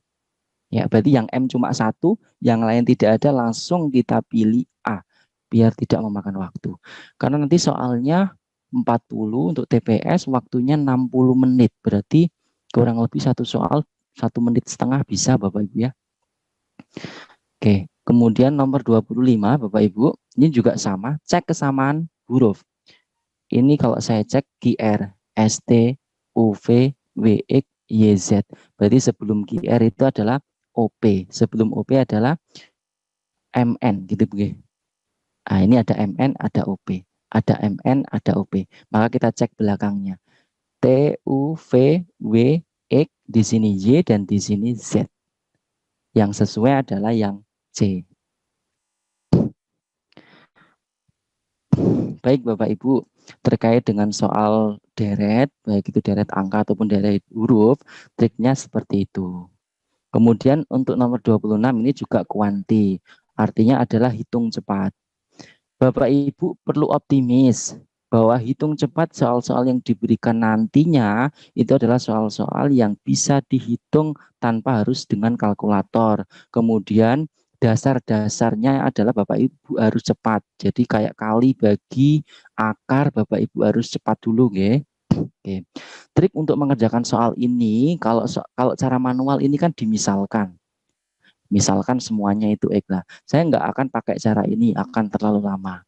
Ya, berarti yang M cuma satu, yang lain tidak ada, langsung kita pilih A. Biar tidak memakan waktu. Karena nanti soalnya 40 untuk TPS, waktunya 60 menit. Berarti kurang lebih satu soal 1,5 menit bisa Bapak Ibu ya. Oke, kemudian nomor 25 Bapak Ibu, ini juga sama, cek kesamaan huruf. Ini kalau saya cek QR, ST, UV, WX, YZ. Berarti sebelum QR itu adalah OP, sebelum OP adalah MN gitu Bu. Nah, ini ada MN, ada OP. Ada MN, ada OP. Maka kita cek belakangnya. T, U, V, W, X, di sini Y dan di sini Z. Yang sesuai adalah yang C. Baik Bapak Ibu, terkait dengan soal deret, baik itu deret angka ataupun deret huruf, triknya seperti itu. Kemudian untuk nomor 26 ini juga kuanti, artinya adalah hitung cepat. Bapak Ibu perlu optimis bahwa hitung cepat soal-soal yang diberikan nantinya itu adalah soal-soal yang bisa dihitung tanpa harus dengan kalkulator. Kemudian dasar-dasarnya adalah Bapak Ibu harus cepat. Jadi kayak kali bagi akar Bapak Ibu harus cepat dulu nggih. Oke. Trik untuk mengerjakan soal ini kalau cara manual ini kan dimisalkan. Misalkan semuanya itu X lah. Saya nggak akan pakai cara ini, akan terlalu lama.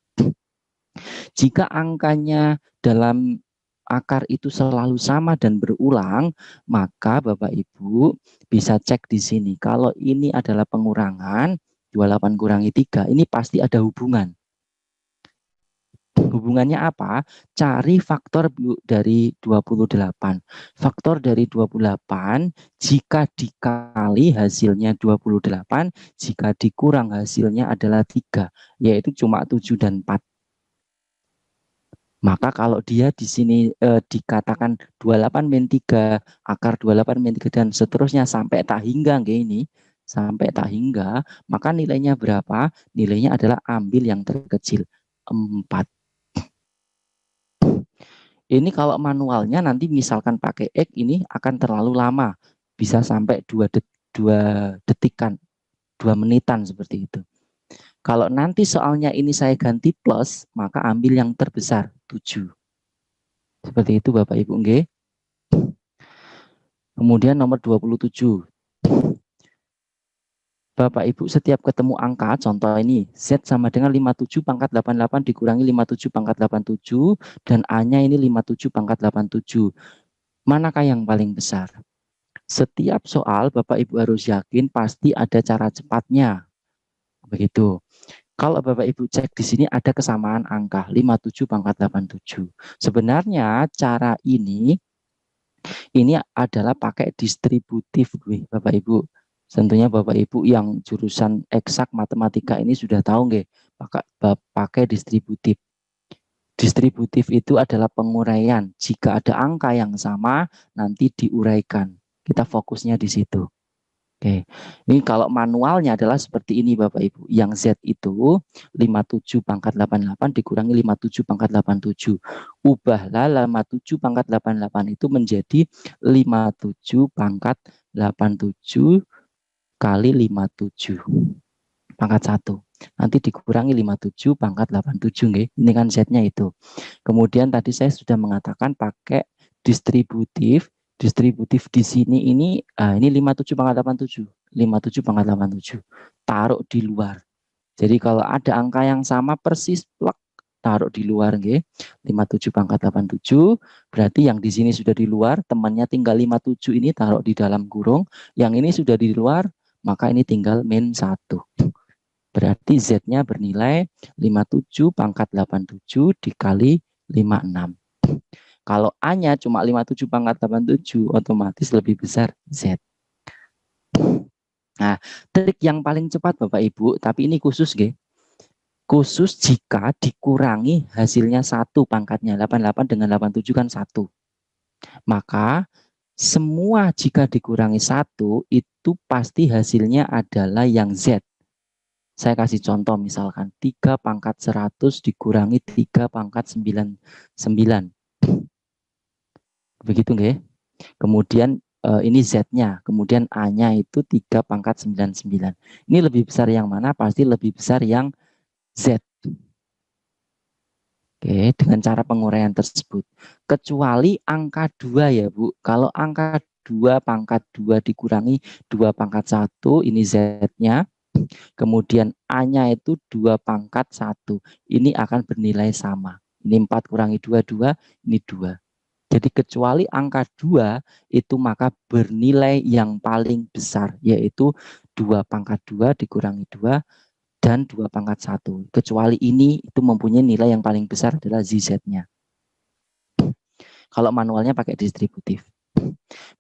Jika angkanya dalam akar itu selalu sama dan berulang, maka Bapak Ibu bisa cek di sini. Kalau ini adalah pengurangan, 28 kurangi 3, ini pasti ada hubungan. Hubungannya apa? Cari faktor dari 28. Faktor dari 28 jika dikali hasilnya 28, jika dikurang hasilnya adalah 3, yaitu cuma 7 dan 4. Maka kalau dia di sini dikatakan 28 min 3, akar 28 min 3 dan seterusnya sampai tak hingga ini, sampai tak hingga, maka nilainya berapa? Nilainya adalah ambil yang terkecil 4. Ini kalau manualnya nanti misalkan pakai X ini akan terlalu lama. Bisa sampai 2 detikan, 2 menitan seperti itu. Kalau nanti soalnya ini saya ganti plus, maka ambil yang terbesar, 7. Seperti itu Bapak Ibu nggih. Kemudian nomor 27. Bapak Ibu setiap ketemu angka, contoh ini, Z sama dengan 57 pangkat 88 dikurangi 57 pangkat 87, dan A-nya ini 57 pangkat 87. Manakah yang paling besar? Setiap soal Bapak Ibu harus yakin pasti ada cara cepatnya. Begitu. Kalau Bapak Ibu cek di sini ada kesamaan angka 57 pangkat 87. Sebenarnya cara ini adalah pakai distributif, Bapak Ibu. Tentunya Bapak Ibu yang jurusan eksak matematika ini sudah tahu nggih, pakai distributif. Distributif itu adalah penguraian. Jika ada angka yang sama, nanti diuraikan. Kita fokusnya di situ. Oke, ini kalau manualnya adalah seperti ini Bapak Ibu. Yang Z itu 57 pangkat 88 dikurangi 57 pangkat 87. Ubahlah 57 pangkat 88 itu menjadi 57 pangkat 87 kali 57 pangkat 1. Nanti dikurangi 57 pangkat 87 nggih. Ini kan Z-nya itu. Kemudian tadi saya sudah mengatakan pakai distributif. Distributif di sini ini 57 pangkat 87. 57 pangkat 87. Taruh di luar. Jadi kalau ada angka yang sama persis plek, taruh di luar nggih. 57 pangkat 87 berarti yang di sini sudah di luar, temannya tinggal 57 ini taruh di dalam kurung, yang ini sudah di luar, maka ini tinggal min 1. Berarti Z-nya bernilai 57 pangkat 87 dikali 56. Kalau A-nya cuma 57 pangkat 87, otomatis lebih besar Z. Nah, trik yang paling cepat Bapak Ibu, tapi ini khusus nggih. Khusus jika dikurangi hasilnya 1 pangkatnya. 88 dengan 87 kan 1. Maka semua jika dikurangi 1 itu pasti hasilnya adalah yang Z. Saya kasih contoh misalkan 3 pangkat 100 dikurangi 3 pangkat 99. Begitu nggih. Kemudian ini Z-nya, kemudian A-nya itu 3 pangkat 99. Ini lebih besar yang mana? Pasti lebih besar yang Z. Oke, dengan cara penguraian tersebut. Kecuali angka 2 ya Bu. Kalau angka 2 pangkat 2 dikurangi 2 pangkat 1, ini Z-nya. Kemudian A-nya itu 2 pangkat 1. Ini akan bernilai sama. Ini 4 kurangi 2, 2. Ini 2. Jadi kecuali angka 2 itu maka bernilai yang paling besar, yaitu 2 pangkat 2 dikurangi 2 dan 2 pangkat 1. Kecuali ini itu mempunyai nilai yang paling besar adalah ZZ-nya. Kalau manualnya pakai distributif.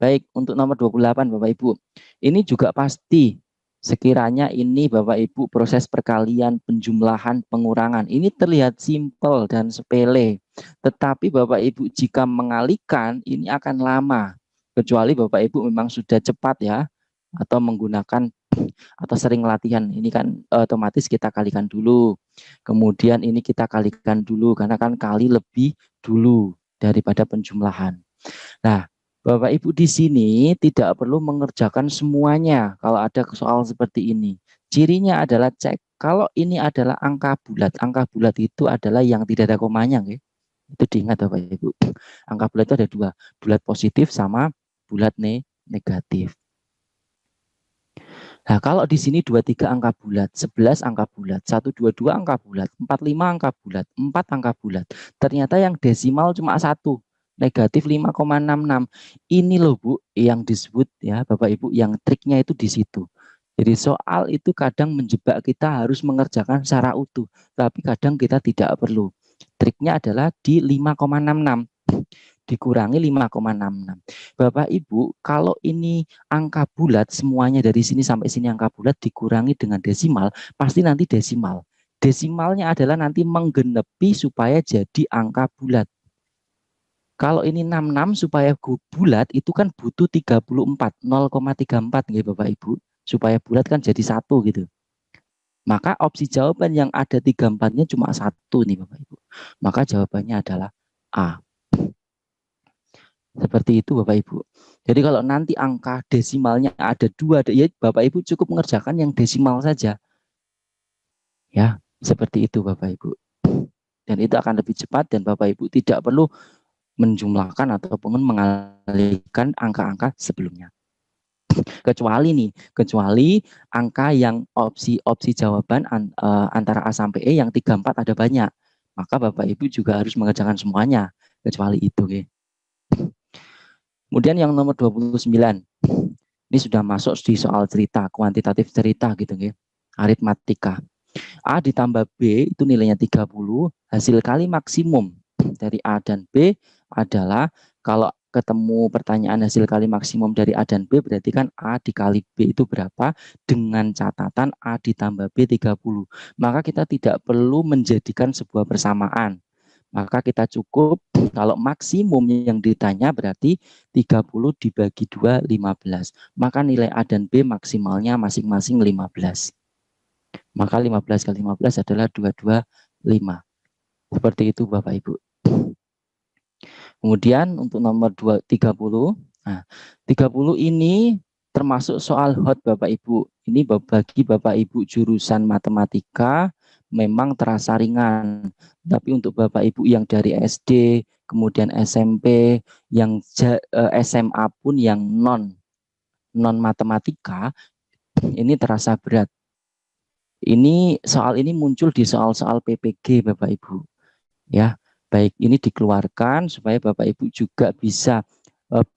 Baik, untuk nomor 28 Bapak Ibu. Ini juga pasti sekiranya ini Bapak Ibu proses perkalian, penjumlahan, pengurangan. Ini terlihat simpel dan sepele. Tetapi Bapak Ibu jika mengalikan ini akan lama. Kecuali Bapak Ibu memang sudah cepat ya. Atau menggunakan atau sering latihan. Ini kan otomatis kita kalikan dulu. Kemudian ini kita kalikan dulu. Karena kan kali lebih dulu daripada penjumlahan. Nah, Bapak Ibu di sini tidak perlu mengerjakan semuanya kalau ada soal seperti ini. Cirinya adalah cek kalau ini adalah angka bulat. Angka bulat itu adalah yang tidak ada komanya, okay? Itu diingat Bapak Ibu. Angka bulat itu ada 2, bulat positif sama bulat negatif. Nah, kalau di sini 23 angka bulat, 11 angka bulat, 122 angka bulat, 45 angka bulat, 4 angka bulat. Ternyata yang desimal cuma 1. Negatif 5,66. Ini loh Bu yang disebut ya Bapak Ibu yang triknya itu di situ. Jadi soal itu kadang menjebak kita harus mengerjakan secara utuh, tapi kadang kita tidak perlu. Triknya adalah di 5,66 dikurangi 5,66. Bapak Ibu, kalau ini angka bulat semuanya dari sini sampai sini angka bulat dikurangi dengan desimal, pasti nanti desimal. Desimalnya adalah nanti menggenepi supaya jadi angka bulat. Kalau ini 66 supaya bulat itu kan butuh 34, 0,34 ya Bapak Ibu. Supaya bulat kan jadi 1 gitu. Maka opsi jawaban yang ada 34-nya cuma 1 nih Bapak Ibu. Maka jawabannya adalah A. Seperti itu Bapak Ibu. Jadi kalau nanti angka desimalnya ada 2, ya Bapak Ibu cukup mengerjakan yang desimal saja. Ya, seperti itu Bapak Ibu. Dan itu akan lebih cepat dan Bapak Ibu tidak perlu menjumlahkan ataupun mengalihkan angka-angka sebelumnya. Kecuali angka yang opsi jawaban antara A sampai E yang 34 ada banyak. Maka Bapak Ibu juga harus mengerjakan semuanya. Kecuali itu. Okay. Kemudian yang nomor 29. Ini sudah masuk di soal cerita, kuantitatif cerita gitu. Okay. Aritmatika. A ditambah B itu nilainya 30, hasil kali maksimum dari A dan B adalah kalau ketemu pertanyaan hasil kali maksimum dari A dan B berarti kan A dikali B itu berapa dengan catatan A ditambah B 30. Maka kita tidak perlu menjadikan sebuah persamaan. Maka kita cukup kalau maksimum yang ditanya berarti 30 dibagi 2, 15. Maka nilai A dan B maksimalnya masing-masing 15. Maka 15 kali 15 adalah 225. Seperti itu Bapak Ibu. Kemudian untuk nomor 30. Nah, 30 ini termasuk soal hot Bapak Ibu. Ini bagi Bapak Ibu jurusan matematika memang terasa ringan. Tapi untuk Bapak Ibu yang dari SD, kemudian SMP, yang SMA pun yang non matematika, ini terasa berat. Ini soal ini muncul di soal-soal PPG Bapak Ibu. Ya, baik ini dikeluarkan supaya Bapak Ibu juga bisa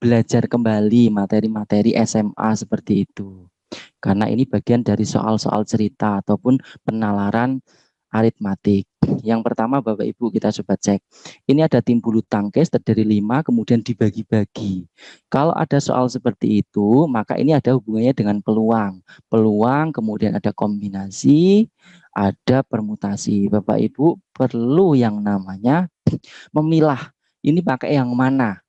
belajar kembali materi-materi SMA seperti itu. Karena ini bagian dari soal-soal cerita ataupun penalaran aritmatik. Yang pertama Bapak Ibu kita coba cek. Ini ada tim bulu tangkis terdiri 5 kemudian dibagi-bagi. Kalau ada soal seperti itu, maka ini ada hubungannya dengan peluang. Peluang kemudian ada kombinasi, ada permutasi. Bapak Ibu perlu yang namanya memilah. Ini pakai yang mana?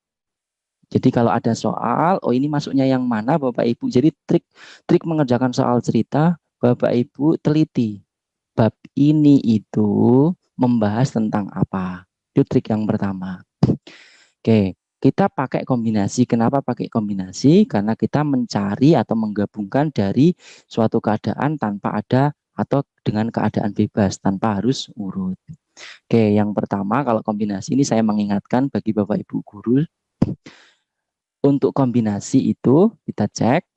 Jadi kalau ada soal, oh ini masuknya yang mana Bapak Ibu. Jadi trik mengerjakan soal cerita, Bapak Ibu teliti. Bab ini itu membahas tentang apa? Itu trik yang pertama. Oke, kita pakai kombinasi. Kenapa pakai kombinasi? Karena kita mencari atau menggabungkan dari suatu keadaan tanpa ada atau dengan keadaan bebas tanpa harus urut. Oke, yang pertama kalau kombinasi ini saya mengingatkan bagi Bapak Ibu guru untuk kombinasi itu kita cek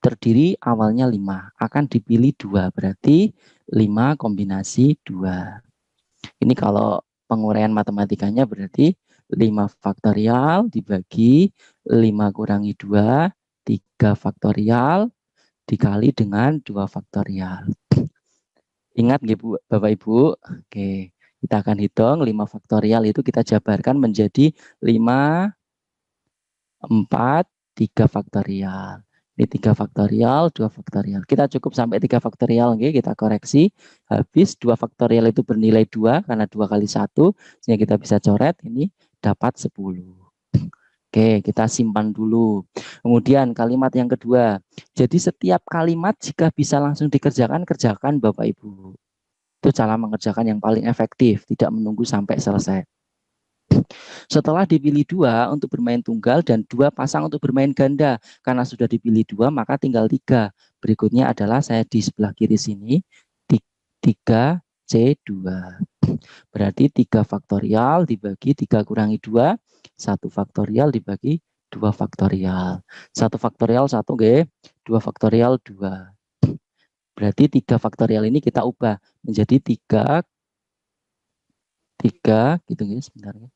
terdiri awalnya 5 akan dipilih 2 berarti 5 kombinasi 2. Ini kalau penguraian matematikanya berarti 5 faktorial dibagi 5 kurangi 2, 3 faktorial dikali dengan 2 faktorial. Ingat nggih Bu, Bapak Ibu? Oke, kita akan hitung 5 faktorial itu kita jabarkan menjadi 5, 4, 3 faktorial. Ini 3 faktorial, 2 faktorial. Kita cukup sampai 3 faktorial, okay? Kita koreksi. Habis 2 faktorial itu bernilai 2, karena 2 kali 1, sehingga kita bisa coret, ini dapat 10. Oke, kita simpan dulu. Kemudian kalimat yang kedua. Jadi setiap kalimat jika bisa langsung dikerjakan, kerjakan Bapak Ibu. Itu cara mengerjakan yang paling efektif, tidak menunggu sampai selesai. Setelah dipilih 2 untuk bermain tunggal dan 2 pasang untuk bermain ganda. Karena sudah dipilih 2 maka tinggal 3. Berikutnya adalah saya di sebelah kiri sini 3C2. Berarti 3 faktorial dibagi 3 kurangi 2. 1 faktorial dibagi 2 faktorial. 1 faktorial 1 G, 2 faktorial 2. Berarti 3 faktorial ini kita ubah menjadi 3 gitu ya sebenarnya.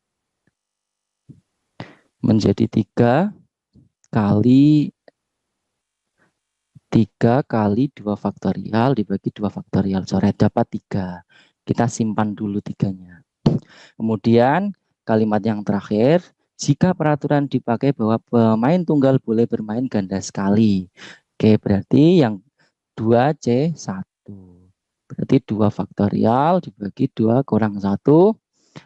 Menjadi 3 kali 3 kali 2 faktorial dibagi 2 faktorial. Coret dapat 3. Kita simpan dulu 3-nya. Kemudian kalimat yang terakhir, jika peraturan dipakai bahwa pemain tunggal boleh bermain ganda sekali. Oke, berarti yang 2C1. Berarti 2 faktorial dibagi 2 kurang 1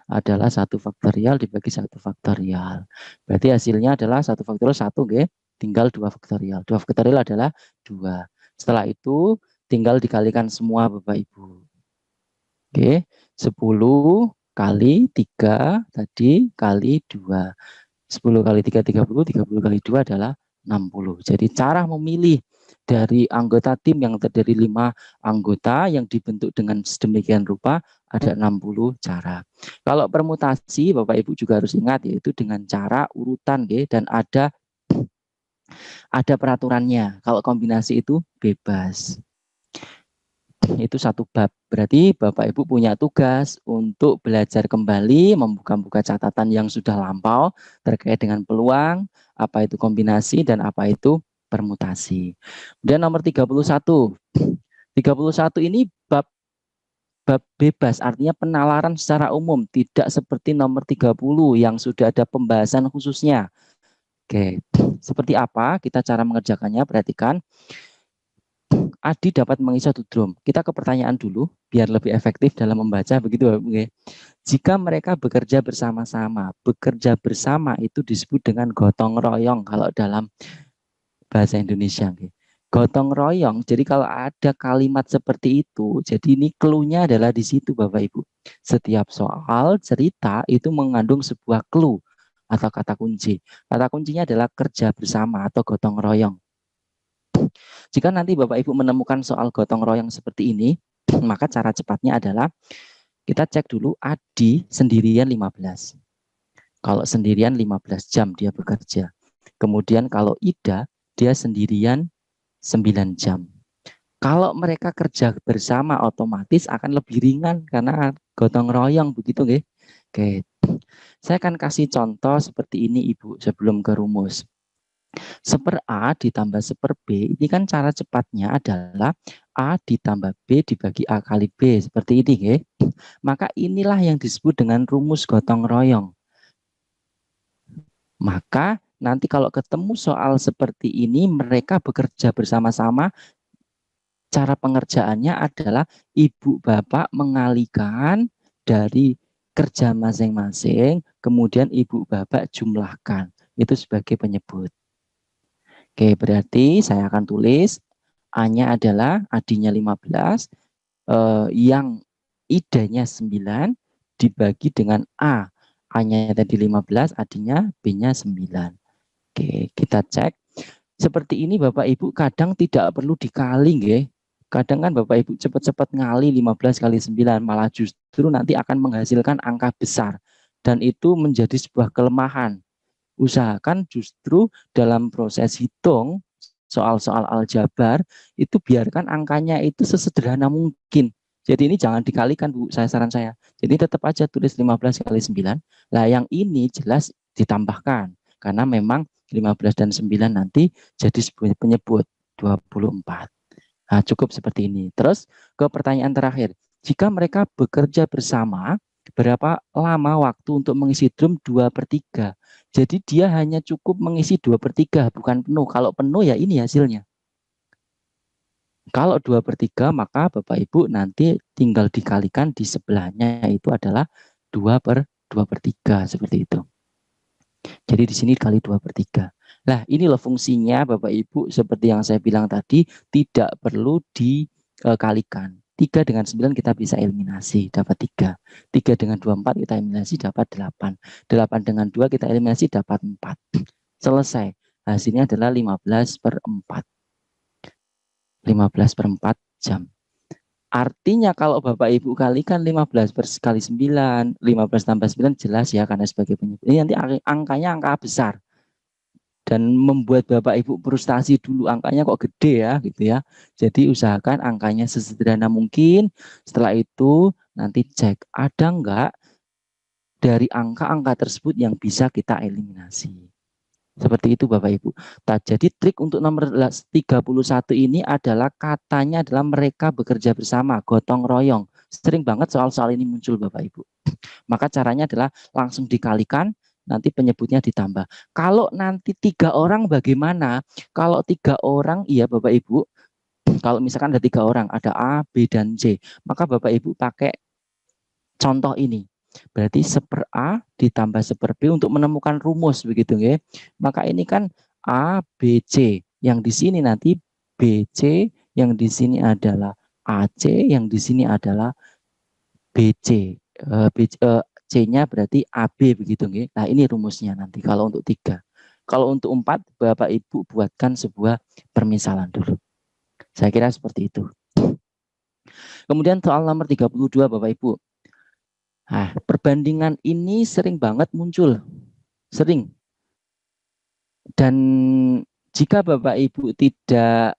adalah 1 faktorial dibagi 1 faktorial. Berarti hasilnya adalah 1 faktorial 1, oke? Tinggal 2 faktorial. 2 faktorial adalah 2. Setelah itu tinggal dikalikan semua Bapak Ibu. Oke, 10 kali 3 tadi kali 2. 10 kali 3, 30, 30 kali 2 adalah 60. Jadi cara memilih dari anggota tim yang terdiri 5 anggota yang dibentuk dengan sedemikian rupa ada 60 cara. Kalau permutasi Bapak Ibu juga harus ingat yaitu dengan cara urutan dan ada peraturannya. Kalau kombinasi itu bebas. Itu satu bab. Berarti Bapak Ibu punya tugas untuk belajar kembali, membuka-buka catatan yang sudah lampau terkait dengan peluang, apa itu kombinasi, dan apa itu permutasi. Dan nomor 31. 31 ini bab bebas, artinya penalaran secara umum, tidak seperti nomor 30 yang sudah ada pembahasan khususnya. Oke, seperti apa kita cara mengerjakannya? Perhatikan. Adi dapat mengisi satu drum. Kita ke pertanyaan dulu, biar lebih efektif dalam membaca. Begitu, okay. Jika mereka bekerja bersama itu disebut dengan gotong royong kalau dalam bahasa Indonesia. Okay. Gotong royong, jadi kalau ada kalimat seperti itu, jadi ini clue-nya adalah di situ Bapak Ibu. Setiap soal cerita itu mengandung sebuah clue atau kata kunci. Kata kuncinya adalah kerja bersama atau gotong royong. Jika nanti Bapak Ibu menemukan soal gotong royong seperti ini, maka cara cepatnya adalah kita cek dulu Adi sendirian 15. Kalau sendirian 15 jam dia bekerja. Kemudian kalau Ida, dia sendirian 9 jam. Kalau mereka kerja bersama otomatis akan lebih ringan karena gotong royong begitu nggih. Oke. Saya akan kasih contoh seperti ini Ibu sebelum ke rumus. Seper A ditambah seper B, ini kan cara cepatnya adalah A ditambah B dibagi A kali B, seperti ini. Okay? Maka inilah yang disebut dengan rumus gotong royong. Maka nanti kalau ketemu soal seperti ini, mereka bekerja bersama-sama, cara pengerjaannya adalah ibu bapak mengalihkan dari kerja masing-masing, kemudian ibu bapak jumlahkan. Itu sebagai penyebut. Oke, berarti saya akan tulis A-nya adalah adinya 15, yang idanya 9 dibagi dengan A. A-nya tadi 15, adinya B-nya 9. Oke, kita cek. Seperti ini Bapak Ibu kadang tidak perlu dikali, nggih. Kadang kan Bapak Ibu cepat-cepat ngali 15 kali 9, malah justru nanti akan menghasilkan angka besar. Dan itu menjadi sebuah kelemahan. Usahakan justru dalam proses hitung soal-soal aljabar itu biarkan angkanya itu sesederhana mungkin. Jadi ini jangan dikalikan Bu, saran saya. Jadi tetap aja tulis 15 kali 9. Lah yang ini jelas ditambahkan karena memang 15 dan 9 nanti jadi sebuah penyebut 24. Nah, cukup seperti ini. Terus ke pertanyaan terakhir. Jika mereka bekerja bersama, berapa lama waktu untuk mengisi drum 2/3? Jadi dia hanya cukup mengisi 2/3, bukan penuh. Kalau penuh ya ini hasilnya. Kalau 2/3 maka Bapak Ibu nanti tinggal dikalikan di sebelahnya itu adalah 2/3 seperti itu. Jadi di sini kali 2/3. Nah ini loh fungsinya Bapak Ibu seperti yang saya bilang tadi tidak perlu dikalikan. 3 dengan 9 kita bisa eliminasi, dapat 3. 3 dengan 24 kita eliminasi, dapat 8. 8 dengan 2 kita eliminasi, dapat 4. Selesai. Hasilnya adalah 15/4. 15/4 jam. Artinya kalau Bapak Ibu kalikan 15 kali 9, 15 tambah 9 jelas ya karena sebagai penyebut. Ini nanti angkanya angka besar. Dan membuat Bapak Ibu frustasi dulu angkanya kok gede ya gitu ya. Jadi usahakan angkanya sesederhana mungkin. Setelah itu nanti cek ada enggak dari angka-angka tersebut yang bisa kita eliminasi. Seperti itu Bapak Ibu. Jadi trik untuk nomor 31 ini adalah katanya adalah mereka bekerja bersama, gotong royong. Sering banget soal-soal ini muncul Bapak Ibu. Maka caranya adalah langsung dikalikan, nanti penyebutnya ditambah. Kalau nanti 3 orang bagaimana? Kalau 3 orang, iya Bapak Ibu, kalau misalkan ada 3 orang, ada A, B, dan C, maka Bapak Ibu pakai contoh ini. Berarti 1/A ditambah 1/B untuk menemukan rumus begitu ya. Maka ini kan A, B, C. Yang di sini nanti BC, yang di sini adalah AC, yang di sini adalah BC. C-nya berarti AB begitu nggih. Nah, ini rumusnya nanti kalau untuk 3. Kalau untuk 4, Bapak Ibu buatkan sebuah permisalan dulu. Saya kira seperti itu. Kemudian soal nomor 32 Bapak Ibu. Nah, perbandingan ini sering banget muncul. Sering. Dan jika Bapak Ibu tidak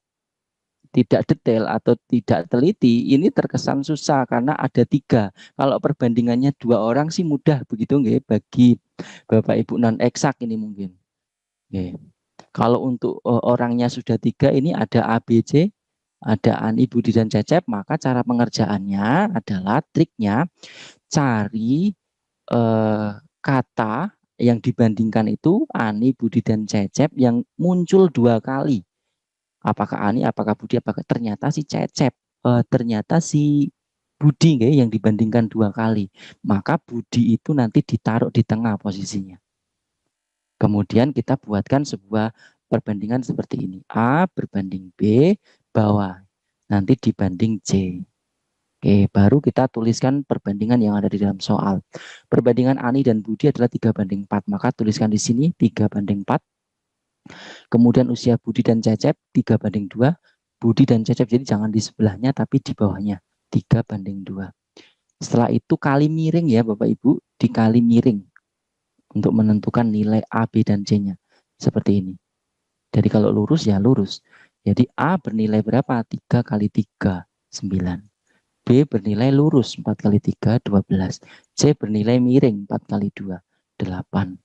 detail atau tidak teliti, ini terkesan susah karena ada 3. Kalau perbandingannya 2 orang sih mudah begitu nggih bagi Bapak Ibu non eksak ini mungkin. Nggih. Kalau untuk orangnya sudah 3, ini ada ABC, ada Ani, Budi, dan Cecep, maka cara pengerjaannya adalah triknya cari kata yang dibandingkan itu Ani, Budi, dan Cecep yang muncul 2 kali. Apakah Ani, apakah Budi, apakah ternyata si Cecep, ternyata si Budi yang dibandingkan 2 kali. Maka Budi itu nanti ditaruh di tengah posisinya. Kemudian kita buatkan sebuah perbandingan seperti ini. A berbanding B, bawah. Nanti dibanding C. Oke, baru kita tuliskan perbandingan yang ada di dalam soal. Perbandingan Ani dan Budi adalah 3/4. Maka tuliskan di sini 3/4. Kemudian usia Budi dan Cecep 3/2. Budi dan Cecep jadi jangan di sebelahnya tapi di bawahnya 3/2. Setelah itu kali miring ya Bapak Ibu, dikali miring untuk menentukan nilai A, B, dan C-nya. Seperti ini. Jadi kalau lurus ya lurus. Jadi A bernilai berapa? 3 kali 3, 9. B bernilai lurus 4 kali 3, 12. C bernilai miring 4 kali 2, 8.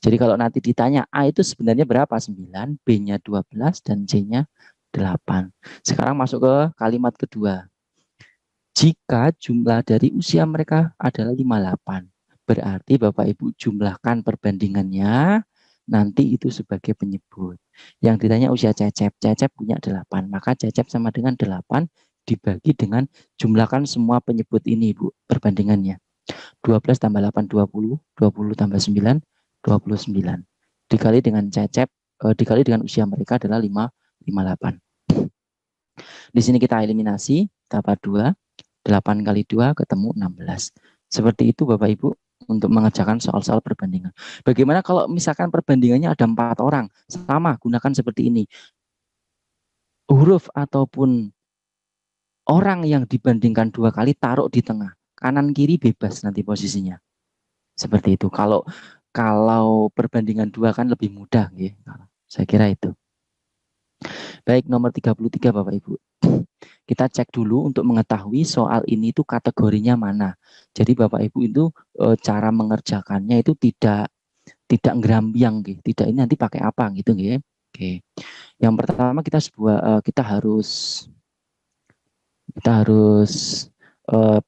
Jadi kalau nanti ditanya A itu sebenarnya berapa? 9, B-nya 12, dan C-nya 8. Sekarang masuk ke kalimat kedua. Jika jumlah dari usia mereka adalah 58, berarti Bapak Ibu jumlahkan perbandingannya, nanti itu sebagai penyebut. Yang ditanya usia Cecep, Cecep punya 8, maka Cecep sama dengan 8 dibagi dengan jumlahkan semua penyebut ini Bu, perbandingannya. 12 tambah 8, 20, 20 tambah 9, 29. Dikali dengan Cecep, dikali dengan usia mereka adalah 58. Di sini kita eliminasi, dapat 2, 8 kali 2 ketemu 16. Seperti itu Bapak Ibu untuk mengerjakan soal-soal perbandingan. Bagaimana kalau misalkan perbandingannya ada 4 orang? Sama, gunakan seperti ini. Huruf ataupun orang yang dibandingkan 2 kali taruh di tengah. Kanan kiri bebas nanti posisinya. Seperti itu. Kalau perbandingan 2 kan lebih mudah. Ya. Saya kira itu. Baik, nomor 33 Bapak Ibu. Kita cek dulu untuk mengetahui soal ini itu kategorinya mana. Jadi Bapak Ibu itu cara mengerjakannya itu tidak ngerambiang gitu. Tidak ini nanti pakai apa gitu gitu. Oke. Yang pertama kita harus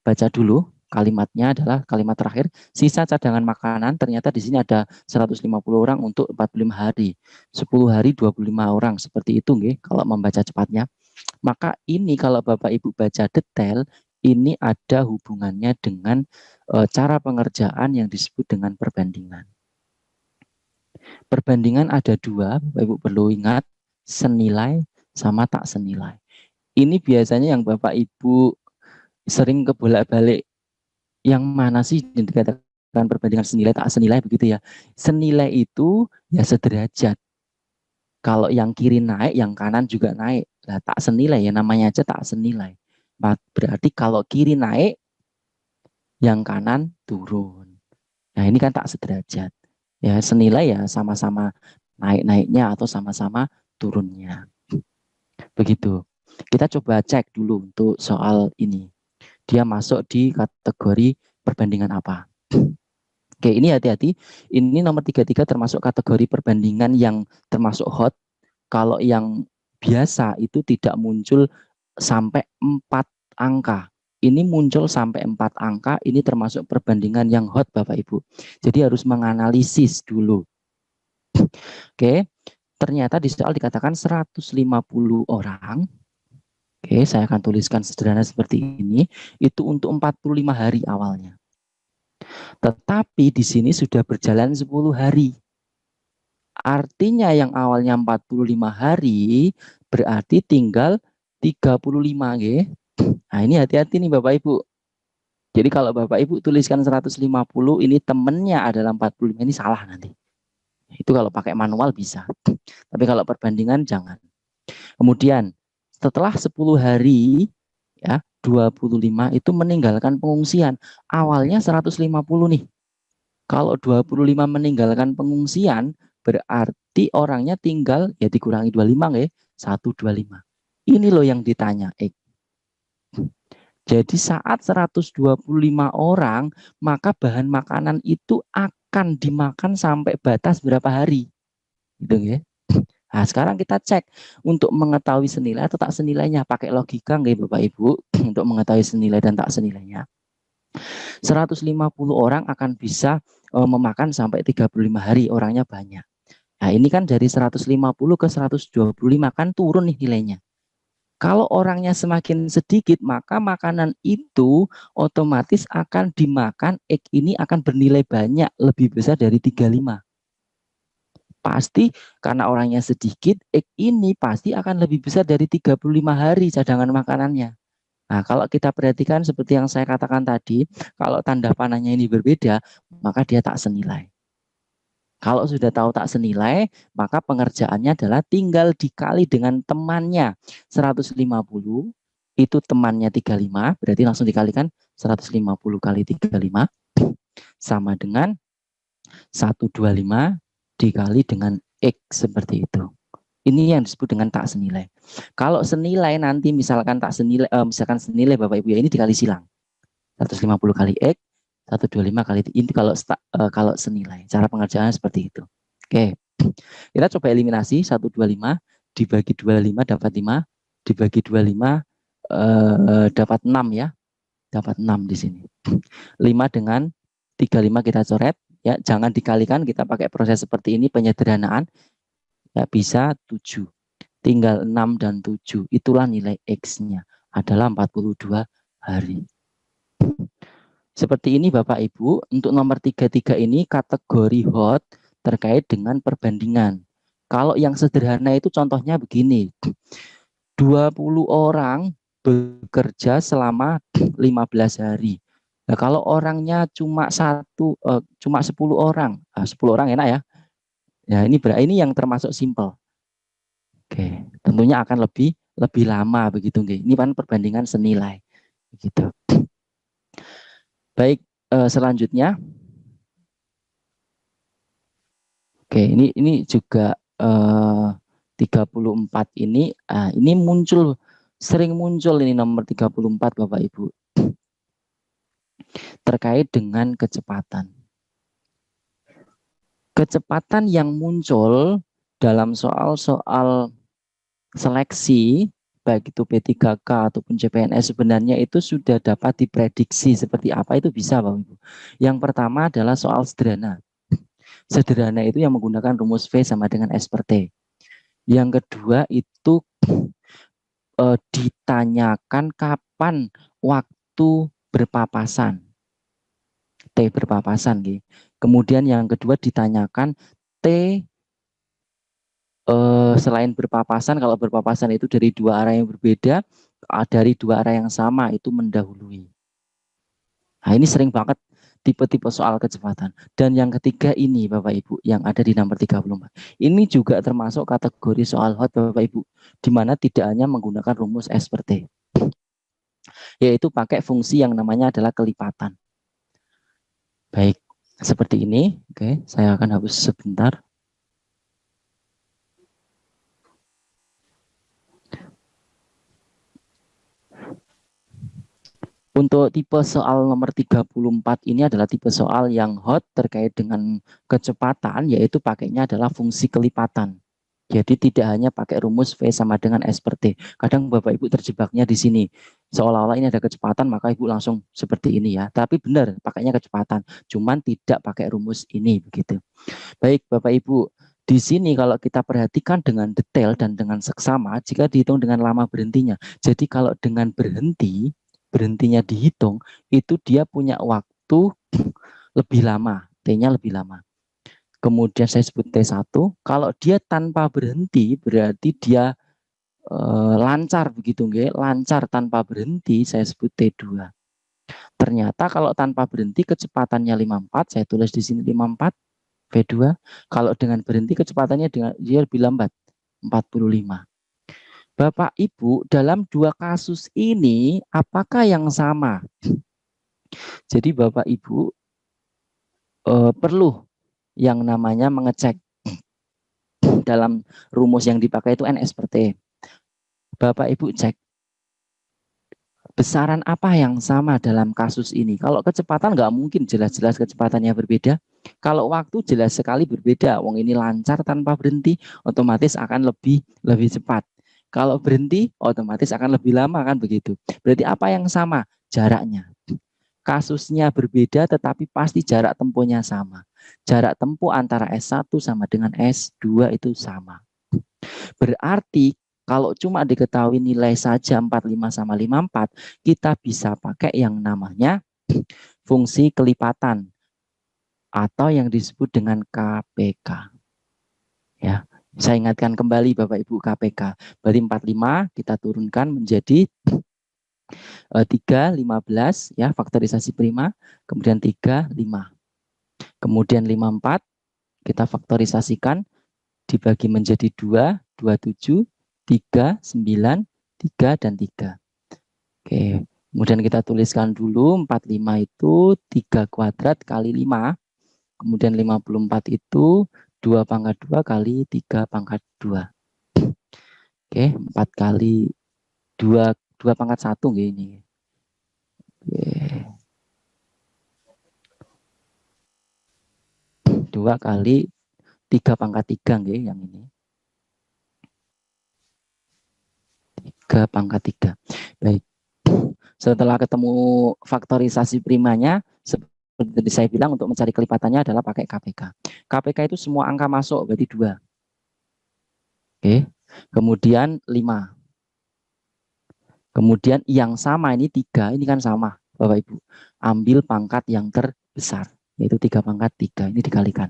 baca dulu kalimatnya adalah kalimat terakhir. Sisa cadangan makanan ternyata di sini ada 150 orang untuk 45 hari. 10 hari 25 orang seperti itu nggih kalau membaca cepatnya. Maka ini kalau Bapak Ibu baca detail, ini ada hubungannya dengan cara pengerjaan yang disebut dengan perbandingan. Perbandingan ada 2, Bapak Ibu perlu ingat, senilai sama tak senilai. Ini biasanya yang Bapak Ibu sering kebolak-balik, yang mana sih yang dikatakan perbandingan senilai tak senilai begitu ya. Senilai itu ya sederajat. Kalau yang kiri naik, yang kanan juga naik. Nah, tak senilai ya, namanya aja tak senilai. Berarti kalau kiri naik, yang kanan turun. Nah, ini kan tak sederajat. Ya, senilai ya sama-sama naik-naiknya atau sama-sama turunnya. Begitu. Kita coba cek dulu untuk soal ini. Dia masuk di kategori perbandingan apa. Oke, ini hati-hati. Ini nomor 33 termasuk kategori perbandingan yang termasuk hot. Kalau yang biasa itu tidak muncul sampai 4 angka. ini muncul sampai 4 angka, ini termasuk perbandingan yang hot Bapak Ibu. Jadi harus menganalisis dulu. Oke, ternyata di soal dikatakan 150 orang. Oke, saya akan tuliskan sederhana seperti ini, itu untuk 45 hari awalnya. Tetapi di sini sudah berjalan 10 hari. Artinya yang awalnya 45 hari berarti tinggal 35 nggih. Nah, ini hati-hati nih Bapak Ibu. Jadi kalau Bapak Ibu tuliskan 150 ini temennya adalah 45, ini salah nanti. Itu kalau pakai manual bisa. Tapi kalau perbandingan jangan. Kemudian setelah 10 hari ya 25 itu meninggalkan pengungsian. Awalnya 150 nih. Kalau 25 meninggalkan pengungsian berarti orangnya tinggal ya dikurangi 25 ya, 125. Ini loh yang ditanya. Jadi saat 125 orang, maka bahan makanan itu akan dimakan sampai batas berapa hari. Gitu ya. Nah, sekarang kita cek untuk mengetahui senilai atau tak senilainya. Pakai logika nggak Bapak Ibu untuk mengetahui senilai dan tak senilainya. 150 orang akan bisa memakan sampai 35 hari, orangnya banyak. Nah, ini kan dari 150 ke 125 kan turun nih nilainya. Kalau orangnya semakin sedikit, maka makanan itu otomatis akan dimakan, ini akan bernilai banyak, lebih besar dari 35. Pasti karena orangnya sedikit, ini pasti akan lebih besar dari 35 hari cadangan makanannya. Nah, kalau kita perhatikan seperti yang saya katakan tadi, kalau tanda panahnya ini berbeda, maka dia tak senilai. Kalau sudah tahu tak senilai, maka pengerjaannya adalah tinggal dikali dengan temannya 150, itu temannya 35, berarti langsung dikalikan 150 kali 35, sama dengan 125 dikali dengan X, seperti itu. Ini yang disebut dengan tak senilai. Kalau senilai nanti misalkan tak senilai, misalkan senilai Bapak Ibu ya, ini dikali silang. 150 kali X, 125 kali ini kalau senilai. Cara pengerjaannya seperti itu. Oke. Kita coba eliminasi 125 dibagi 25 dapat 5, dibagi 25 dapat 6 ya. Dapat 6 di sini. 5 dengan 35 kita coret ya, jangan dikalikan, kita pakai proses seperti ini penyederhanaan. Ya bisa 7. Tinggal 6 dan 7. Itulah nilai X-nya adalah 42 hari. Seperti ini Bapak Ibu, untuk nomor 33 ini kategori hot terkait dengan perbandingan. Kalau yang sederhana itu contohnya begini, 20 orang bekerja selama 15 hari. Nah, kalau orangnya cuma 10 orang, 10 orang enak ya. Ya, ini yang termasuk simple. Oke, tentunya akan lebih lama begitu nggih. Ini kan perbandingan senilai. Begitu. Baik, selanjutnya. Oke, ini juga 34 ini sering muncul ini nomor 34 Bapak Ibu. Terkait dengan kecepatan. Kecepatan yang muncul dalam soal-soal seleksi baik itu P3K ataupun CPNS sebenarnya itu sudah dapat diprediksi seperti apa, itu bisa Bapak Ibu. Yang pertama adalah soal sederhana. Sederhana itu yang menggunakan rumus V sama dengan S per T. Yang kedua itu ditanyakan kapan waktu berpapasan. T berpapasan. Gitu. Kemudian yang kedua ditanyakan T selain berpapasan, kalau berpapasan itu dari dua arah yang berbeda, dari dua arah yang sama itu mendahului. Nah, ini sering banget tipe-tipe soal kecepatan. Dan yang ketiga ini Bapak Ibu yang ada di nomor 34. Ini juga termasuk kategori soal hot Bapak Ibu, di mana tidak hanya menggunakan rumus S per T, yaitu pakai fungsi yang namanya adalah kelipatan. Baik, seperti ini. Oke, saya akan hapus sebentar. Untuk tipe soal nomor 34 ini adalah tipe soal yang hot terkait dengan kecepatan, yaitu pakainya adalah fungsi kelipatan. Jadi tidak hanya pakai rumus V sama dengan S per T. Kadang Bapak Ibu terjebaknya di sini. Seolah-olah ini ada kecepatan, maka Ibu langsung seperti ini ya. Tapi benar, pakainya kecepatan. Cuman tidak pakai rumus ini, begitu. Baik, Bapak Ibu. Di sini kalau kita perhatikan dengan detail dan dengan seksama, jika dihitung dengan lama berhentinya. Jadi kalau dengan berhentinya dihitung, itu dia punya waktu lebih lama, T-nya lebih lama. Kemudian saya sebut T1, kalau dia tanpa berhenti, berarti dia lancar begitu nggih, lancar tanpa berhenti, saya sebut T2. Ternyata kalau tanpa berhenti kecepatannya 54, saya tulis di sini 54 V2. Kalau dengan berhenti kecepatannya dia lebih lambat 45. Bapak Ibu, dalam dua kasus ini apakah yang sama? Jadi Bapak Ibu perlu yang namanya mengecek dalam rumus yang dipakai itu NS per T. Bapak Ibu cek besaran apa yang sama dalam kasus ini. Kalau kecepatan nggak mungkin jelas-jelas kecepatannya berbeda. Kalau waktu jelas sekali berbeda. Wong ini lancar tanpa berhenti, otomatis akan lebih cepat. Kalau berhenti, otomatis akan lebih lama kan begitu. Berarti apa yang sama? Jaraknya. Kasusnya berbeda tetapi pasti jarak tempuhnya sama. Jarak tempuh antara S1 sama dengan S2 itu sama. Berarti kalau cuma diketahui nilai saja 45 sama 54, kita bisa pakai yang namanya fungsi kelipatan atau yang disebut dengan KPK. Ya, saya ingatkan kembali Bapak Ibu KPK. Berarti 45 kita turunkan menjadi 3, 15 ya, faktorisasi prima, kemudian 3, 5. Kemudian 54 kita faktorisasikan dibagi menjadi 2, 27, 3, 9, 3, dan 3. Oke, kemudian kita tuliskan dulu 45 itu 3 kuadrat kali 5. Kemudian 54 itu 2 pangkat 2 kali 3 pangkat 2. Oke, 4 kali 2, 2 pangkat 1 ini. Oke. 2 kali 3 pangkat 3 yang ini. 3 pangkat 3. Baik. Setelah ketemu faktorisasi primanya, seperti saya bilang untuk mencari kelipatannya adalah pakai KPK. KPK itu semua angka masuk, berarti 2. Oke. Kemudian 5. Kemudian yang sama ini 3, ini kan sama Bapak Ibu. Ambil pangkat yang terbesar, yaitu 3 pangkat 3, ini dikalikan.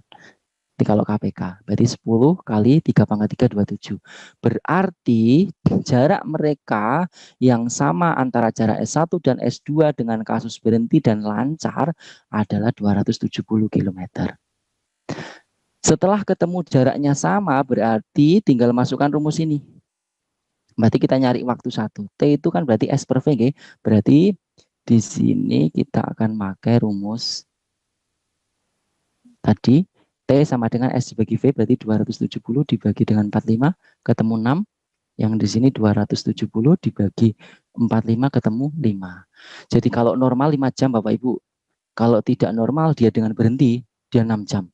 Jadi kalau KPK, berarti 10 kali 3 pangkat 3, 27. Berarti jarak mereka yang sama antara jarak S1 dan S2 dengan kasus berhenti dan lancar adalah 270 km. Setelah ketemu jaraknya sama, berarti tinggal masukkan rumus ini. Berarti kita nyari waktu 1. T itu kan berarti S per V. Berarti di sini kita akan pakai rumus tadi. T sama dengan S dibagi V, berarti 270 dibagi dengan 45, ketemu 6. Yang di sini 270 dibagi 45 ketemu 5. Jadi kalau normal 5 jam Bapak Ibu. Kalau tidak normal dia dengan berhenti, dia 6 jam.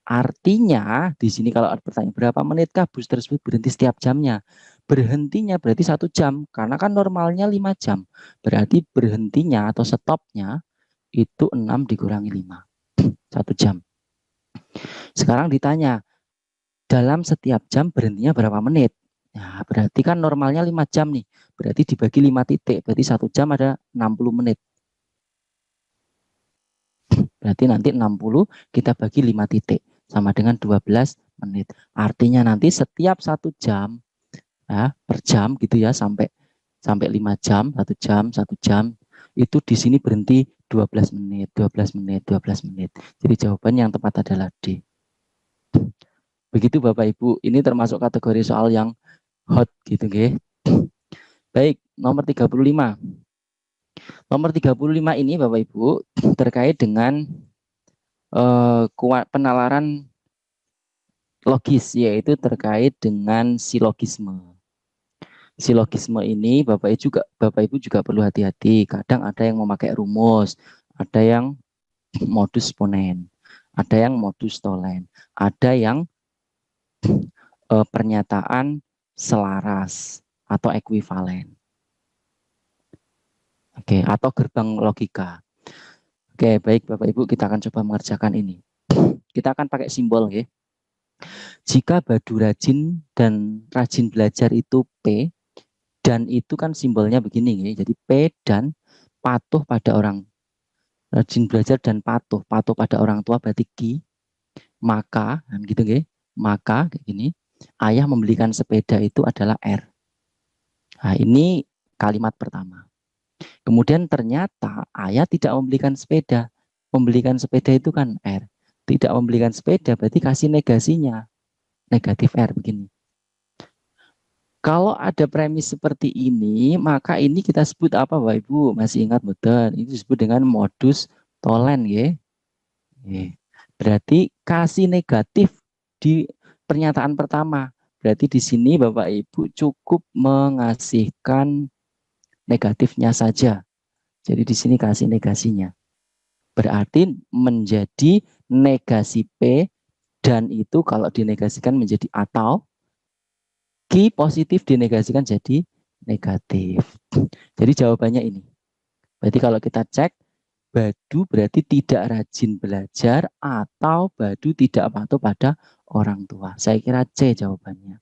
Artinya di sini kalau ada pertanyaan berapa menitkah bus tersebut berhenti setiap jamnya? Berhentinya berarti 1 jam, karena kan normalnya 5 jam. Berarti berhentinya atau stopnya itu 6 dikurangi 5. 1 jam. Sekarang ditanya, dalam setiap jam berhentinya berapa menit? Nah, berarti kan normalnya 5 jam nih. Berarti dibagi 5 titik. Berarti 1 jam ada 60 menit. Berarti nanti 60 kita bagi 5 titik. Sama dengan 12 menit. Artinya nanti setiap 1 jam, ya, per jam gitu ya, sampai 5 jam, 1 jam, 1 jam. Itu di sini berhenti 12 menit, 12 menit, 12 menit. Jadi jawaban yang tepat adalah D. Begitu Bapak Ibu, ini termasuk kategori soal yang hot gitu nggih. Baik, nomor 35. Nomor 35 ini Bapak Ibu terkait dengan penalaran logis, yaitu terkait dengan silogisme. Silogisme ini Bapak Ibu juga perlu hati-hati. Kadang ada yang memakai rumus, ada yang modus ponen, ada yang modus tolen, ada yang pernyataan selaras atau ekuivalen. Oke, atau gerbang logika. Oke, baik Bapak Ibu, kita akan coba mengerjakan ini. Kita akan pakai simbol, oke. Jika Badu rajin dan rajin belajar itu P, dan itu kan simbolnya begini, ya. Jadi P dan patuh pada orang, rajin belajar dan patuh pada orang tua berarti Q, maka, kan gitu, ya. Maka kayak gini, ayah membelikan sepeda itu adalah R. Nah, ini kalimat pertama. Kemudian ternyata ayah tidak membelikan sepeda. Membelikan sepeda itu kan R. Tidak membelikan sepeda berarti kasih negasinya. Negatif R begini. Kalau ada premis seperti ini, maka ini kita sebut apa Bapak Ibu? Masih ingat betul? Ini disebut dengan modus tolen ya. Berarti kasih negatif di pernyataan pertama. Berarti di sini Bapak Ibu cukup mengasihkan negatifnya saja. Jadi di sini kasih negasinya. Berarti menjadi negasi P dan itu kalau dinegasikan menjadi atau Q positif dinegasikan jadi negatif. Jadi jawabannya ini. Berarti kalau kita cek, Badu berarti tidak rajin belajar atau Badu tidak patuh pada orang tua. Saya kira C jawabannya.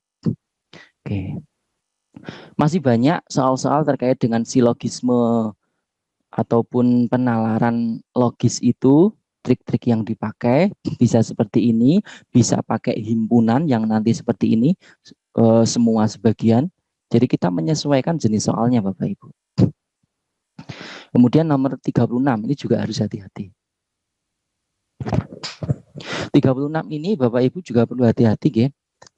Oke. Masih banyak soal-soal terkait dengan silogisme ataupun penalaran logis itu, trik-trik yang dipakai bisa seperti ini, bisa pakai himpunan yang nanti seperti ini, semua sebagian. Jadi kita menyesuaikan jenis soalnya Bapak Ibu. Kemudian nomor 36 ini juga harus hati-hati. 36 ini Bapak Ibu juga perlu hati-hati ya.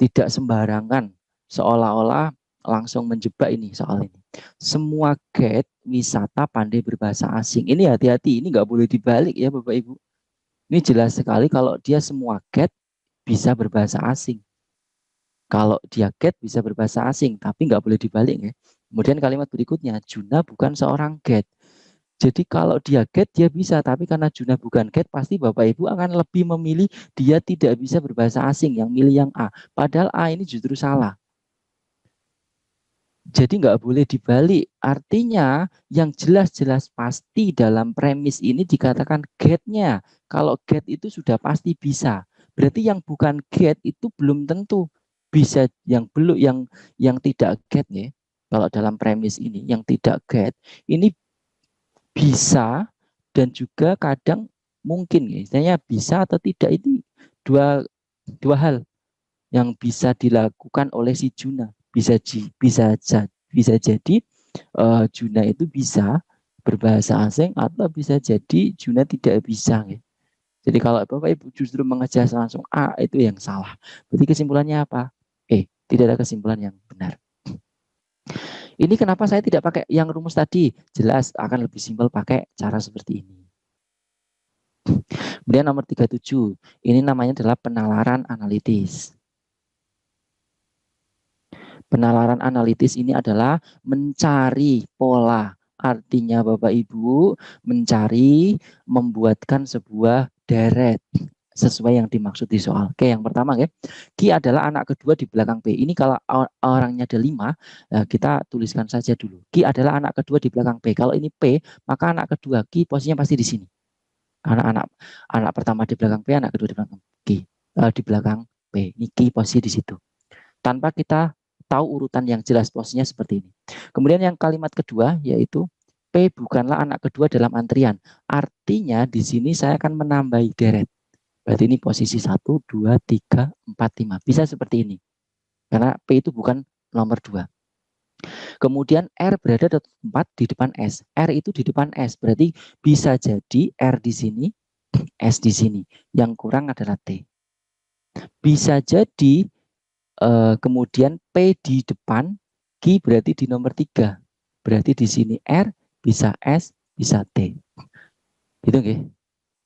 Tidak sembarangan seolah-olah langsung menjebak ini soal ini. Semua guide wisata pandai berbahasa asing. Ini hati-hati, ini nggak boleh dibalik ya Bapak Ibu. Ini jelas sekali kalau dia semua guide bisa berbahasa asing. Kalau dia guide bisa berbahasa asing, tapi nggak boleh dibalik ya. Kemudian kalimat berikutnya, Juna bukan seorang guide. Jadi kalau dia guide dia bisa, tapi karena Juna bukan guide, pasti Bapak Ibu akan lebih memilih dia tidak bisa berbahasa asing, yang milih yang A. Padahal A ini justru salah. Jadi nggak boleh dibalik. Artinya yang jelas-jelas pasti dalam premis ini dikatakan guide-nya. Kalau guide itu sudah pasti bisa. Berarti yang bukan guide itu belum tentu bisa, yang belum, yang tidak guide ya. Kalau dalam premis ini yang tidak guide ini bisa dan juga kadang mungkin ya. Istilahnya bisa atau tidak ini dua hal yang bisa dilakukan oleh si Juna. Bisa jadi Juna itu bisa berbahasa asing atau bisa jadi Juna tidak bisa ya. Jadi kalau Bapak Ibu justru mengejar langsung A itu yang salah. Berarti kesimpulannya apa? Tidak ada kesimpulan yang benar. Ini kenapa saya tidak pakai yang rumus tadi? Jelas akan lebih simpel pakai cara seperti ini. Kemudian nomor 37, ini namanya adalah penalaran analitis. Penalaran analitis ini adalah mencari pola. Artinya Bapak Ibu mencari, membuatkan sebuah deret sesuai yang dimaksud di soal. Oke, yang pertama ya, Ki adalah anak kedua di belakang P. Ini kalau orangnya ada 5, kita tuliskan saja dulu. Ki adalah anak kedua di belakang P. Kalau ini P, maka anak kedua Ki posisinya pasti di sini. Karena anak pertama di belakang P, anak kedua di belakang Ki, di belakang P. Ini Ki posisi di situ. Tanpa kita tahu urutan yang jelas posisinya seperti ini. Kemudian yang kalimat kedua yaitu P bukanlah anak kedua dalam antrian. Artinya di sini saya akan menambahi deret. Berarti ini posisi 1, 2, 3, 4, 5. Bisa seperti ini. Karena P itu bukan nomor 2. Kemudian R berada di tempat di depan S. R itu di depan S. Berarti bisa jadi R di sini, S di sini. Yang kurang adalah T. Bisa jadi kemudian P di depan, Q berarti di nomor 3. Berarti di sini R, bisa S, bisa T. Gitu nggih,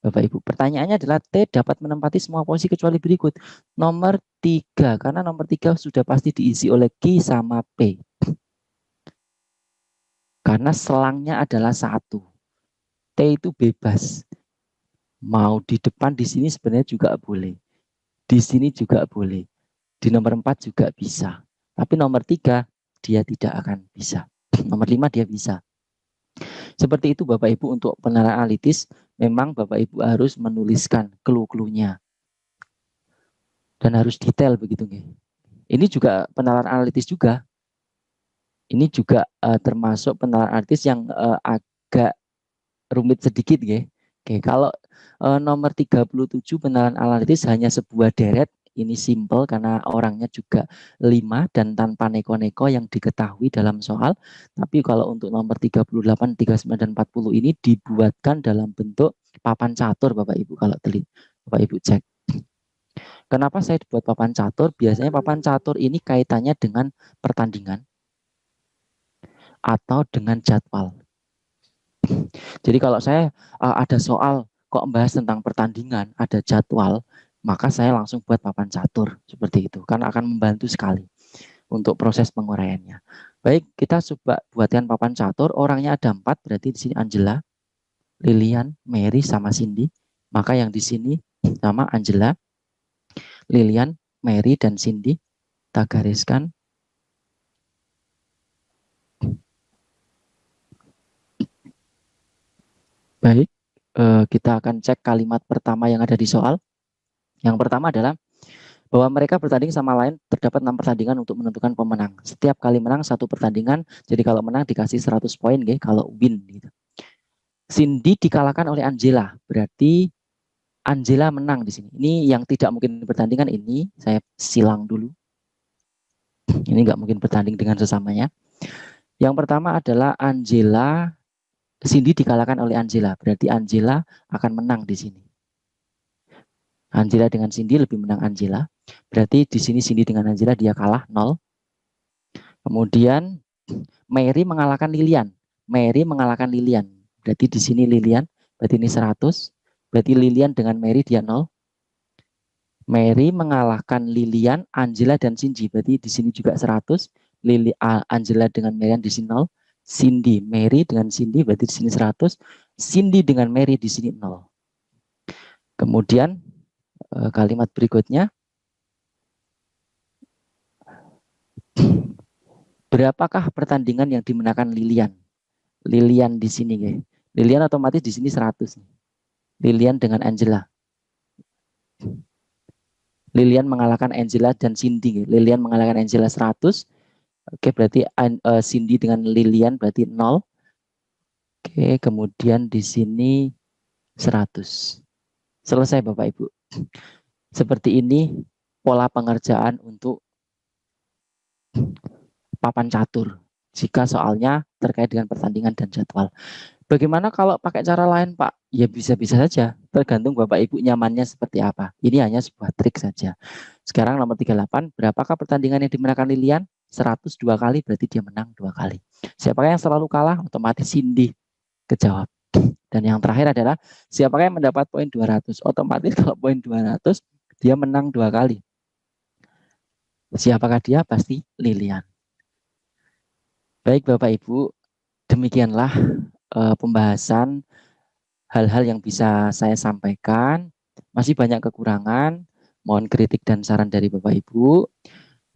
Bapak Ibu. Pertanyaannya adalah T dapat menempati semua posisi kecuali berikut. Nomor 3, karena nomor 3 sudah pasti diisi oleh Q sama P. Karena selangnya adalah 1. T itu bebas. Mau di depan di sini sebenarnya juga boleh. Di sini juga boleh. Di nomor 4 juga bisa. Tapi nomor 3 dia tidak akan bisa. Nomor 5 dia bisa. Seperti itu Bapak Ibu untuk penilaian analitis, memang Bapak Ibu harus menuliskan clue-cluenya dan harus detail begitu nih. Ini juga penilaian analitis juga. Ini juga termasuk penilaian analitis yang agak rumit sedikit ya. Oke, kalau nomor 37 penilaian analitis hanya sebuah deret, ini simple karena orangnya juga 5 dan tanpa neko-neko yang diketahui dalam soal. Tapi kalau untuk nomor 38, 39 dan 40 ini dibuatkan dalam bentuk papan catur Bapak Ibu, kalau Bapak Ibu cek. Kenapa saya buat papan catur? Biasanya papan catur ini kaitannya dengan pertandingan atau dengan jadwal. Jadi kalau saya ada soal kok membahas tentang pertandingan, ada jadwal, maka saya langsung buat papan catur seperti itu, karena akan membantu sekali untuk proses penguraiannya. Baik, kita coba buatkan papan catur. Orangnya ada 4, berarti di sini Angela, Lilian, Mary, sama Cindy. Maka yang di sini sama Angela, Lilian, Mary, dan Cindy. Kita gariskan. Baik, kita akan cek kalimat pertama yang ada di soal. Yang pertama adalah bahwa mereka bertanding sama lain, terdapat 6 pertandingan untuk menentukan pemenang. Setiap kali menang 1 pertandingan, jadi kalau menang dikasih 100 poin, kalau win. Gitu. Cindy dikalahkan oleh Angela, berarti Angela menang di sini. Ini yang tidak mungkin bertandingan, ini saya silang dulu. Ini nggak mungkin bertanding dengan sesamanya. Yang pertama adalah Cindy dikalahkan oleh Angela, berarti Angela akan menang di sini. Angela dengan Cindy lebih menang Angela, berarti di sini Cindy dengan Angela dia kalah 0. Kemudian Mary mengalahkan Lilian. Mary mengalahkan Lilian, berarti di sini Lilian, berarti ini 100. Berarti Lilian dengan Mary dia 0. Mary mengalahkan Lilian, Angela dan Cindy, berarti di sini juga 100. Angela dengan Mary di sini 0. Cindy, Mary dengan Cindy berarti di sini 100. Cindy dengan Mary di sini 0. Kemudian kalimat berikutnya. Berapakah pertandingan yang dimenangkan Lilian? Lilian di sini, guys. Lilian otomatis di sini 100. Lilian dengan Angela. Lilian mengalahkan Angela dan Cindy. Lilian mengalahkan Angela 100. Oke, berarti Cindy dengan Lilian berarti 0. Oke, kemudian di sini 100. Selesai Bapak Ibu. Seperti ini pola pengerjaan untuk papan catur jika soalnya terkait dengan pertandingan dan jadwal. Bagaimana kalau pakai cara lain Pak? Ya bisa-bisa saja, tergantung Bapak Ibu nyamannya seperti apa. Ini hanya sebuah trik saja. Sekarang nomor 38, berapakah pertandingan yang dimenangkan Lilian? 102 kali, berarti dia menang 2 kali. Siapakah yang selalu kalah? Otomatis Cindy kejawab. Dan yang terakhir adalah siapakah yang mendapat poin 200? Otomatis kalau poin 200 dia menang 2 kali. Siapakah dia? Pasti Lilian. Baik Bapak Ibu, demikianlah pembahasan hal-hal yang bisa saya sampaikan. Masih banyak kekurangan, mohon kritik dan saran dari Bapak Ibu.